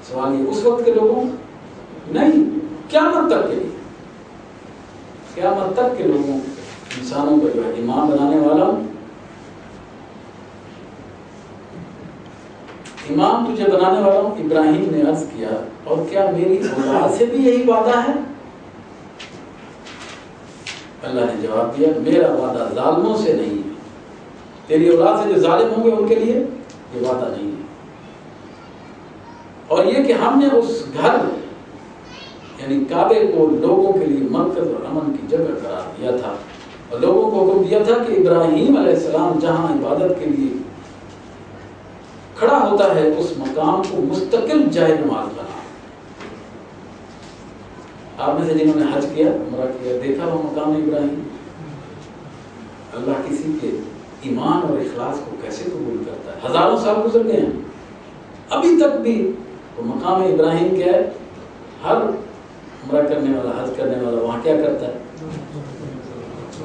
سوال یہ اس وقت کے لوگوں میں نہیں، قیامت تک کے لیے، قیامت تک کے لوگوں انسانوں کو جو ہے امام بنانے والا ہوں. امام تجھے بنانے والا ہوں. ابراہیم نے عرض کیا اور کیا میری اولاد سے بھی یہی وعدہ ہے؟ اللہ نے جواب دیا میرا وعدہ ظالموں سے نہیں ہے. تیری اولاد سے جو ظالم ہوں گے ان کے لیے یہ وعدہ نہیں ہے. اور یہ کہ ہم نے اس گھر یعنی کعبے کو لوگوں کے لیے مرکز اور امن کی جگہ قرار دیا تھا اور لوگوں کو حکم دیا تھا کہ ابراہیم علیہ السلام جہاں عبادت کے لیے کھڑا ہوتا ہے اس مقام کو مستقل جائے نماز بنا. آپ میں سے جنہوں نے حج کیا، عمرہ کیا، دیکھا وہ مقام ابراہیم. اللہ کسی کے ایمان اور اخلاص کو کیسے قبول کرتا ہے. ہزاروں سال گزر گئے ہیں ابھی تک بھی وہ مقام ابراہیم کیا ہے. ہر عمرہ کرنے والا، حج کرنے والا وہاں کیا کرتا ہے؟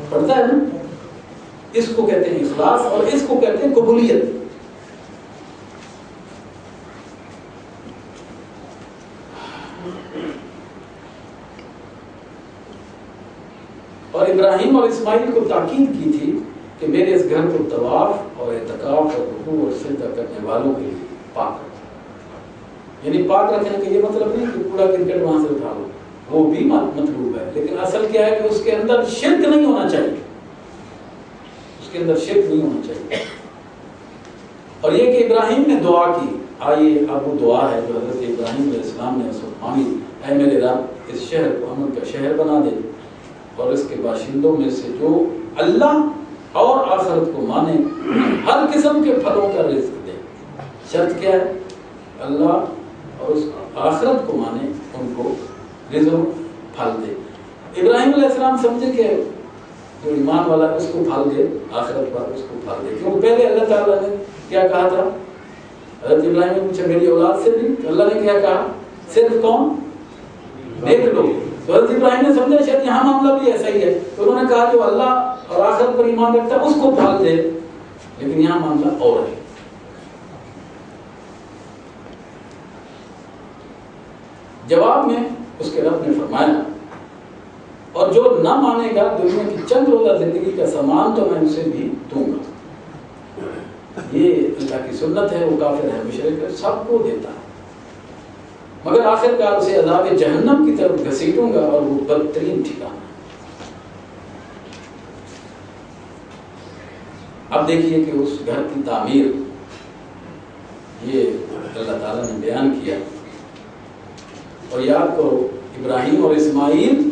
پڑھتا ہے نا. اس کو کہتے ہیں اخلاص اور اس کو کہتے ہیں قبولیت. اور ابراہیم اور اسماعیل کو تاکید کی تھی کہ میرے اس گھر کو طواف اور اعتکاف اور رکوع اور سجدہ کرنے والوں کے لیے پاک رکھو. یعنی پاک رکھنے کا یہ مطلب نہیں کہ پورا کرکٹ وہاں سے اٹھا لو، وہ بھی مطلوب ہے، لیکن اصل کیا ہے کہ اس کے اندر شرک نہیں ہونا چاہیے. اس کے اندر شرک نہیں ہونا چاہیے. اور یہ کہ ابراہیم نے دعا کی. آئیے اب وہ دعا ہے جو حضرت ابراہیم علیہ السلام نے اس وقت مانگی. اے میرے رب اس شہر کو امن کا شہر بنا دے اور اس کے باشندوں میں سے جو اللہ اور آخرت کو مانے ہر قسم کے پھلوں کا رزق دے. شرط کیا ہے؟ اللہ اور اس آخرت کو مانے ان کو رزق پھل دے. ابراہیم علیہ السلام سمجھے کہ جو ایمان والا اس کو پھل دے، آخرت پر اس کو پھل دے. کیونکہ پہلے اللہ تعالیٰ نے کیا کہا تھا؟ حضرت ابراہیم نے پوچھا میری اولاد سے بھی، تو اللہ نے کیا کہا؟ صرف کون؟ دیکھ لو. تو حضرت ابراہیم نے سمجھا شاید یہاں معاملہ بھی ایسا ہی ہے، تو انہوں نے کہا جو اللہ اور آخرت پر ایمان رکھتا ہے اس کو پھل دے. لیکن یہاں معاملہ اور ہے. جواب میں اس کے رب نے فرمایا اور جو نہ مانے گا دنیا کی چند روزہ زندگی کا سامان تو میں اسے بھی دوں گا. یہ اللہ کی سنت ہے. وہ کافر ہے، مشرک ہے، سب کو دیتا ہے، مگر آخرکار اسے عذاب جہنم کی طرف گھسیٹوں گا اور وہ بدترین ٹھکانہ. اب دیکھیے کہ اس گھر کی تعمیر یہ اللہ تعالیٰ نے بیان کیا. اور یاد کرو ابراہیم اور اسماعیل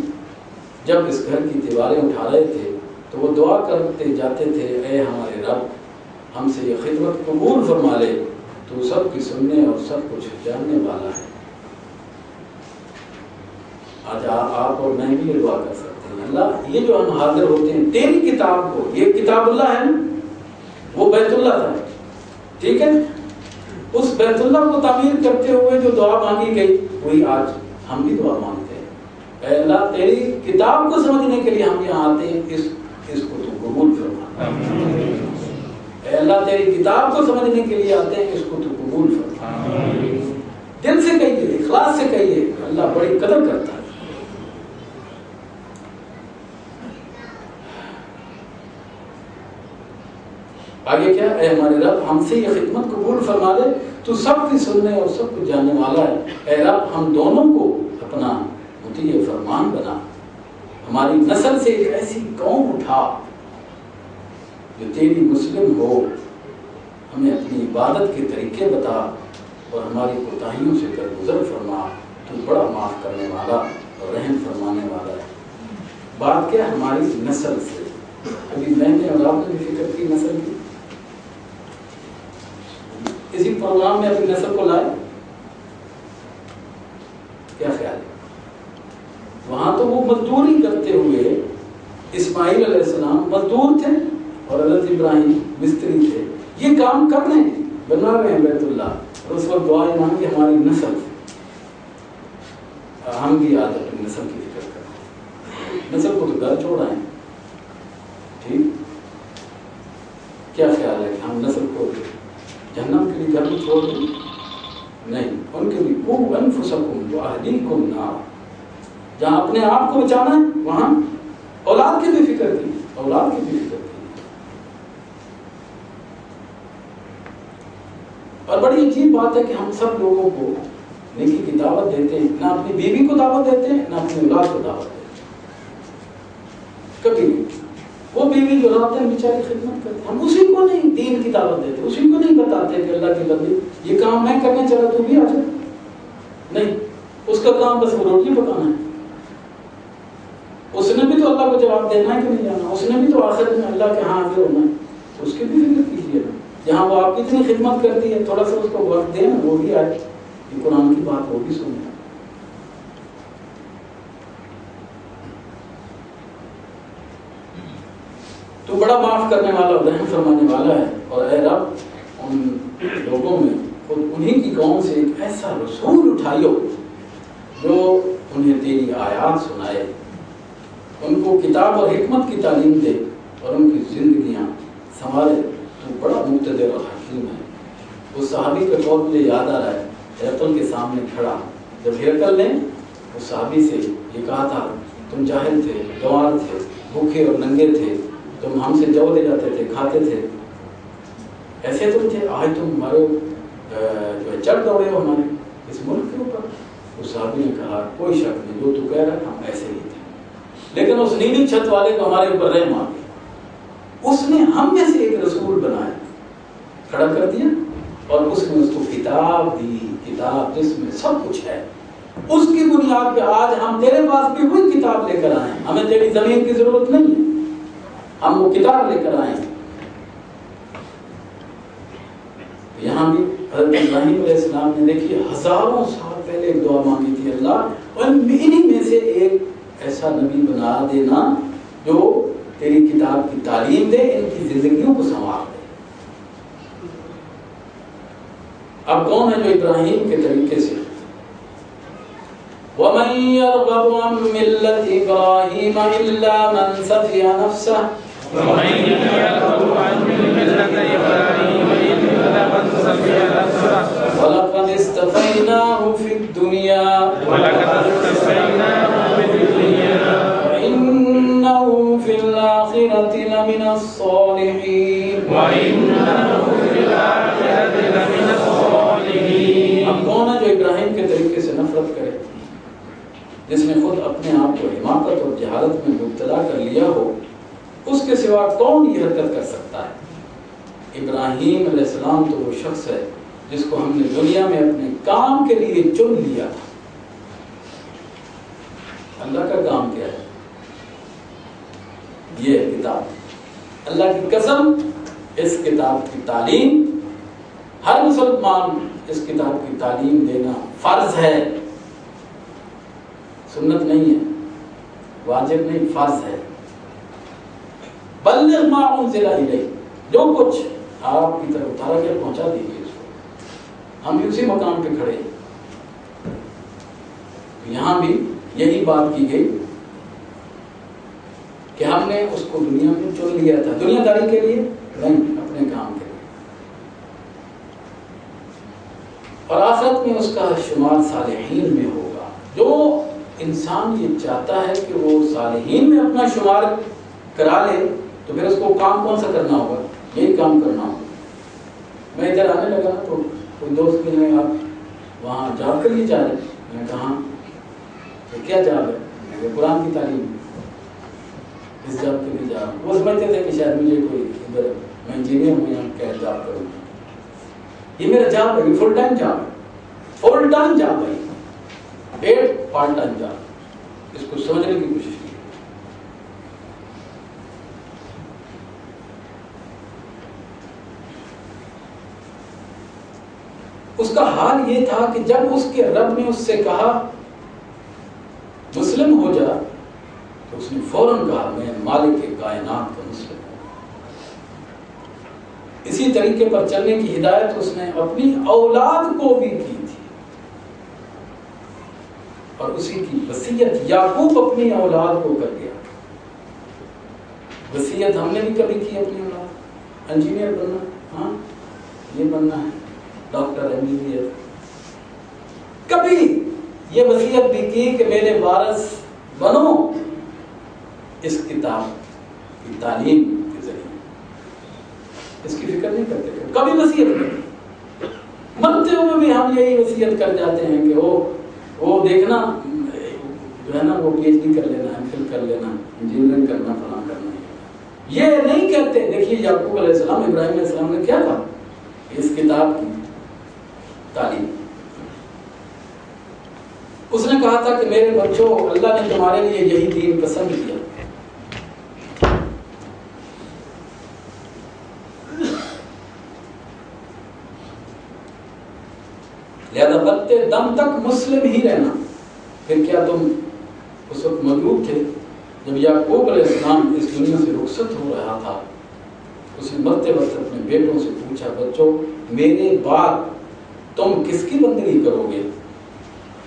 جب اس گھر کی دیواریں اٹھا رہے تھے تو وہ دعا کرتے جاتے تھے اے ہمارے رب ہم سے یہ خدمت قبول فرما لے، تو سب کی سننے اور سب کچھ جاننے والا ہے. آج آپ اور میں بھی یہ دعا کر سکتے ہیں اللہ یہ جو ہم حاضر ہوتے ہیں تیری کتاب کو، یہ کتاب اللہ ہے نا، وہ بیت اللہ تھا، ٹھیک ہے، اس بیت اللہ کو تعمیر کرتے ہوئے جو دعا مانگی گئی وہی آج ہم بھی دعا مانگتے ہیں. اے اللہ تیری کتاب کو سمجھنے کے لیے ہم یہاں آتے ہیں، اس کو تو قبول فرما. اے اللہ تیری کتاب کو سمجھنے کے لیے آتے ہیں، اس کو تو قبول فرما. دل سے کہیے، اخلاص سے کہیے، اللہ بڑی قدر کرتا ہے. آگے کیا؟ اے ہمارے رب ہم سے یہ خدمت قبول فرما دے تو سب کی سننے اور سب کچھ جاننے والا ہے. اے رب ہم دونوں کو اپنا مطیع فرمان بنا. ہماری نسل سے ایک ایسی قوم اٹھا جو تیری مسلم ہو. ہمیں اپنی عبادت کے طریقے بتا اور ہماری کوتاہیوں سے درگزر فرما. تو بڑا معاف کرنے والا اور رحم فرمانے والا ہے. بات کیا ہماری نسل سے. ابھی میں نے اور آپ نے بھی فکر کی نسل کی. اسی پروگرام میں اپنی نسل کو لائے. کیا خیال ہے؟ وہاں تو وہ مزدوری کرتے ہوئے اسماعیل علیہ السلام مزدور تھے اور حضرت ابراہیم مستری تھے. یہ کام کر رہے ہیں, بنا رہے ہیں بیت اللہ. اور اس وقت دعا مانگی ہماری نسل سے. ہم بھی آج اپنی نسل کی فکر کریں. نسل کو تو گھر چھوڑائیں. ٹھیک, کیا خیال ہے کہ ہم نسل کو جہنم کے لیے گھر میں چھوڑ دیں؟ نہیں, ان کے لیے قوا انفسکم واہلیکم نار. جہاں اپنے آپ کو بچانا ہے وہاں اولاد کی بھی فکر کی, اولاد کی بھی فکر کی. اور بڑی عجیب بات ہے کہ ہم سب لوگوں کو نیکی کی دعوت دیتے ہیں, نہ اپنی بیوی کو دعوت دیتے ہیں نہ اپنی اولاد کو دعوت دیتے ہیں. کبھی نہیں. وہ بیوی جو رات دن بیچاری خدمت کرتے ہیں, ہم اسی کو نہیں دین کی دعوت دیتے, اسی کو نہیں بتاتے کہ اللہ کی بندی یہ کام میں کرنے چلا تو بھی آ جائے. نہیں, اس کا کام بس وہ روٹی پکانا ہے. اس نے بھی تو اللہ کو جواب دینا ہے کہ نہیں جانا. اس نے بھی تو آخر میں اللہ کے ہاں حاضر ہونا ہے. تو اس کی بھی فکر کیجیے نا. جہاں وہ آپ کی اتنی خدمت کرتی ہے تھوڑا سا اس کو وقت دیں, وہ بھی آئے, یہ قرآن کی بات وہ بھی سنیں. تو بڑا معاف کرنے والا اور رحم فرمانے والا ہے. اور اے رب ان لوگوں میں خود انہی کی قوم سے ایک ایسا رسول اٹھائیو جو انہیں تیری آیات سنائے, ان کو کتاب اور حکمت کی تعلیم دے اور ان کی زندگیاں سنوارے. تو بڑا مقتدر اور حکیم ہے. اس صحابی کا قول مجھے یاد آ رہا ہے, ہرقل کے سامنے کھڑا جب ہرقل نے اس صحابی سے یہ کہا تھا تم جاہل تھے, گنوار تھے, بھوکے اور ننگے تھے, تم ہم سے جو لے جاتے تھے, کھاتے تھے, ایسے تم تھے, آج تم ہمارے جو ہے چڑھ دوڑے ہو ہمارے اس ملک کے اوپر. اس صحابی نے کہا کوئی شک نہیں, جو تو کہہ رہا ہے ہم ایسے ہی تھے, لیکن اس نیلی چھت والے کو ہمارے اوپر رحم آ گیا. اس نے ہم میں سے ایک رسول بنایا, کھڑا کر دیا, اور اس نے اس کو کتاب دی, کتاب جس میں سب کچھ ہے. اس کی بنیاد پہ آج ہم تیرے پاس بھی وہی کتاب لے کر آئے ہیں. ہمیں تیری زمین کی ضرورت نہیں ہے, ہم وہ کتاب لے کر آئے ہیں. یہاں بھی حضرت ابراہیم علیہ السلام نے دیکھیے ہزاروں سال پہلے ایک دعا مانگی تھی, اللہ اور انہی میں سے ایک ایسا نبی بنا دینا جو تیری کتاب کی تعلیم دے, ان کی زندگیوں کو سنوار دے. اب کون ہے جو ابراہیم کے طریقے سے وَمَن يَرْغَبُ عَن مِّلَّةِ إِبْرَاهِيمَ إِلَّا مَن سَفِهَ نَفْسَهُ وَمَن يَرْغَبُ عَن مِّلَّةِ إِبْرَاهِيمَ إِلَّا مَن سَفِهَ نَفْسَهُ وَلَقَدِ اصْطَفَيْنَاهُ فِي الدُّنْيَا وَإِنَّهُ فِي الْآخِرَةِ لَمِنَ الصَّالِحِينَ. اب کون ہے جو ابراہیم کے طریقے سے نفرت کرے, جس نے خود اپنے آپ کو حماقت اور جہالت میں مبتلا کر لیا ہو؟ اس کے سوا کون یہ حرکت کر سکتا ہے؟ ابراہیم علیہ السلام تو وہ شخص ہے جس کو ہم نے دنیا میں اپنے کام کے لیے چن لیا تھا. اللہ کا کام کیا ہے؟ یہ ہے کتاب. اللہ کی قسم, اس کتاب کی تعلیم ہر مسلمان اس کتاب کی تعلیم دینا فرض ہے, سنت نہیں ہے, واجب نہیں, فرض ہے. بلغ ما انزل الیک, جو کچھ آپ کی طرف اتارا گیا پہنچا دیجیے اس کو. ہم بھی اسی مقام پہ کھڑے ہیں. یہاں بھی یہی بات کی گئی کہ ہم نے اس کو دنیا میں چن لیا تھا, دنیا داری کے لیے نہیں, اپنے کام کے لیے. اور آخرت میں اس کا شمار صالحین میں ہوگا. جو انسان یہ چاہتا ہے کہ وہ صالحین میں اپنا شمار کرا لے تو پھر اس کو کام کون سا کرنا ہوگا؟ یہی کام کرنا ہوگا. میں ادھر آنے لگا تو کوئی دوست کہنے لگا آپ وہاں جاب کے لیے جا رہے ہیں؟ میں نے کہا ہاں. تو کیا جاب ہے؟ میں نے کہا قرآن کی تعلیم. اس جاب کے لیے جا رہا ہوں. وہ سمجھتے تھے کہ شاید مجھے کوئی ادھر میں انجینئر ہوں یا کیا جاب کروں. یہ میرا جاب ہے, یہ فل ٹائم جاب ہے, فل ٹائم جاب ہے, ایٹ پارٹ ٹائم جاب. اس کو سمجھنے کی کوشش کی. اس کا حال یہ تھا کہ جب اس کے رب نے اس سے کہا مسلم ہو جا, تو اس نے فوراً کہا میں مالک کائنات کا مسلم ہوں. اسی طریقے پر چلنے کی ہدایت اس نے اپنی اولاد کو بھی کی تھی, اور اسی کی وصیت یعقوب اپنی اولاد کو کر گیا. وصیت ہم نے بھی کبھی کی اپنی اولاد, انجینئر بننا, ہاں یہ بننا ہے, ڈاکٹر MBBS. کبھی یہ وصیت بھی کی کہ میرے وارث بنو اس کتاب کی تعلیم کے ذریعے. اس کی فکر نہیں کرتے تھے, کبھی وصیت نہیں. مرتے ہوئے بھی ہم یہی وصیت کر جاتے ہیں کہ وہ دیکھنا جو ہے نا وہ PhD کر لینا, MPhil کر لینا, انجینئرنگ کرنا, فلاں کرنا. یہ نہیں کہتے. دیکھیے یعقوب علیہ السلام, ابراہیم علیہ السلام نے کیا کہا, اس کتاب کی تعلیم. اس نے کہا تھا کہ میرے بچوں, اللہ نے تمہارے لیے یہی دین پسند کیا. لہذا بتے دم تک مسلم ہی رہنا. پھر کیا تم اس وقت موجود تھے جب یعقوب علیہ السلام اس دنیا سے رخصت ہو رہا تھا؟ اس نے مرتے وقت اپنے بیٹوں سے پوچھا, بچوں میرے بعد تم کس کی بندگی کرو گے؟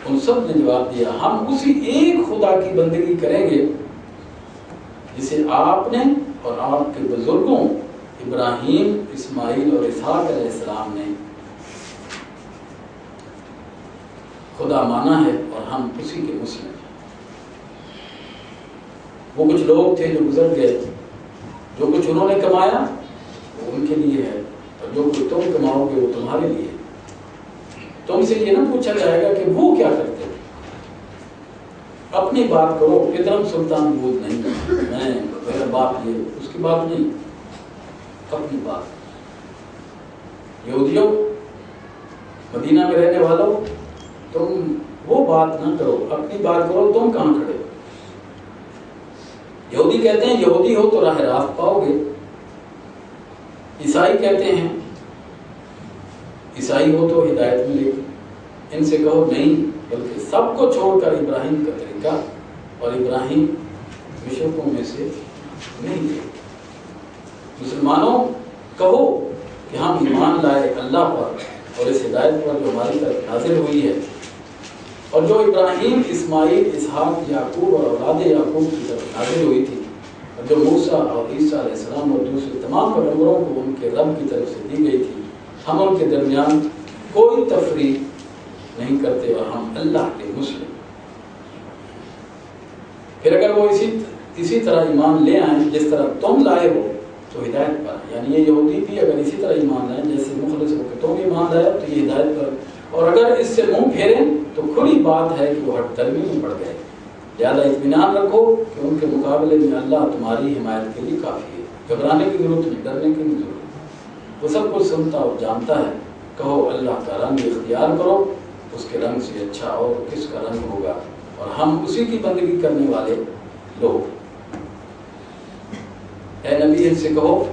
ان سب نے جواب دیا, ہم اسی ایک خدا کی بندگی کریں گے جسے آپ نے اور آپ کے بزرگوں ابراہیم, اسماعیل اور اسحاق علیہ السلام نے خدا مانا ہے, اور ہم اسی کے مسلم ہیں. وہ کچھ لوگ تھے جو گزر گئے, جو کچھ انہوں نے کمایا وہ ان کے لیے ہے, اور جو کچھ تم کماؤ گے وہ تمہارے لیے. تم سے یہ نہ پوچھا جائے گا کہ وہ کیا کرتے ہیں. اپنی بات کرو. ادرم سلطان بود نہیں, میں میرا باپ یہ, اس کی بات نہیں, اپنی بات. یہودیوں, مدینہ میں رہنے والوں, تم وہ بات نہ کرو, اپنی بات کرو. تم کہاں کھڑے ہو؟ یہودی کہتے ہیں یہودی ہو تو راہ راست پاؤ گے. عیسائی کہتے ہیں عیسائی ہو تو ہدایت ملے گی. ان سے کہو نہیں, بلکہ سب کو چھوڑ کر ابراہیم کا طریقہ, اور ابراہیم مشرکوں میں سے نہیں تھے. مسلمانوں کہو کہ ہم ایمان لائے اللہ پر اور اس ہدایت پر جو ہماری طرف نازل ہوئی ہے, اور جو ابراہیم, اسماعیل, اسحاق, یعقوب اور اولاد یعقوب کی طرف نازل ہوئی تھی, اور جو موسیٰ اور عیسیٰ علیہ السلام اور دوسرے تمام پیغمبروں کو ان کے رب کی طرف سے دی گئی تھی. ہم ان کے درمیان کوئی تفریق نہیں کرتے, اور ہم اللہ کے مسلم. پھر اگر وہ اسی طرح ایمان لے آئیں جس طرح تم لائے ہو تو ہدایت پر. یعنی یہ یہودی بھی اگر اسی طرح ایمان لائیں جیسے مخلص ہو کہ تم ایمان لائے تو یہ ہدایت پر, اور اگر اس سے منہ پھیریں تو کھلی بات ہے کہ وہ ہٹ درمی میں پڑ گئے. زیادہ اطمینان رکھو کہ ان کے مقابلے میں اللہ تمہاری حمایت کے لیے کافی ہے. گھبرانے کی ضرورت نہیں, ڈرنے کی نہیں ضرورت. وہ سب کچھ سنتا اور جانتا ہے. کہو اللہ کا رنگ اختیار کرو, اس کے رنگ سے اچھا اور کس کا رنگ ہوگا, اور ہم اسی کی بندگی کرنے والے لوگ. اے نبی ان سے کہو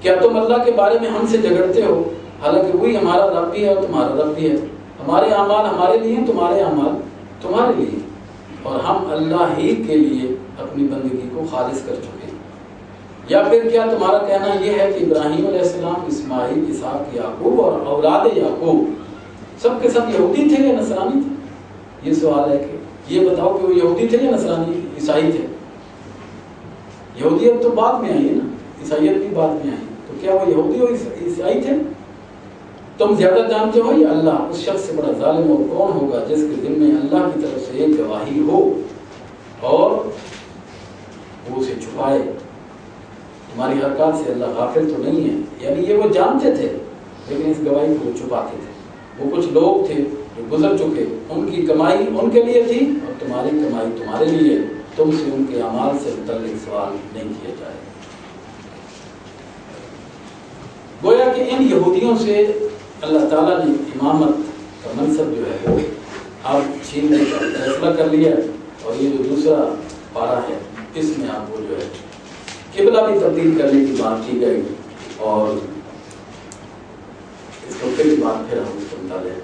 کیا تم اللہ کے بارے میں ہم سے جھگڑتے ہو, حالانکہ وہی ہمارا رب بھی ہے اور تمہارا رب بھی ہے. ہمارے اعمال ہمارے لیے ہیں, تمہارے اعمال تمہارے لیے, اور ہم اللہ ہی کے لیے اپنی بندگی کو خالص کر چکے. یا پھر کیا تمہارا کہنا یہ ہے کہ ابراہیم علیہ السلام, اسماعیل, اسحاق, یعقوب اور اولاد یعقوب سب کے سب یہودی تھے یا نصرانی تھے؟ یہ سوال ہے کہ یہ بتاؤ کہ وہ یہودی تھے یا نصرانی, عیسائی تھے؟ یہودیت تو بعد میں آئی ہے نا, عیسائیت بھی بعد میں آئی. تو کیا وہ یہودی اور عیسائی تھے؟ تم زیادہ جانتے ہو یا اللہ؟ اس شخص سے بڑا ظالم اور کون ہوگا جس کے دل میں اللہ کی طرف سے ایک گواہی ہو اور وہ اسے چھپائے. تمہاری حرکات سے اللہ غافل تو نہیں ہے. یعنی یہ وہ جانتے تھے لیکن اس گواہی کو چھپاتے تھے۔ وہ کچھ لوگ تھے جو گزر چکے، ان کی کمائی ان کے لیے تھی اور تمہاری کمائی تمہارے لیے، تم سے ان کے اعمال سے متعلق سوال نہیں کیا جائے۔ گویا کہ ان یہودیوں سے اللہ تعالیٰ نے امامت کا منصب جو ہے وہ اب چھیننے کا فیصلہ کر لیا، اور یہ جو دوسرا پارہ ہے اس میں آپ کو جو ہے قبلہ بھی تبدیل کرنے کی بات کی گئی، اور اس وقت کی بات پھر ہم اس کو مطالعہ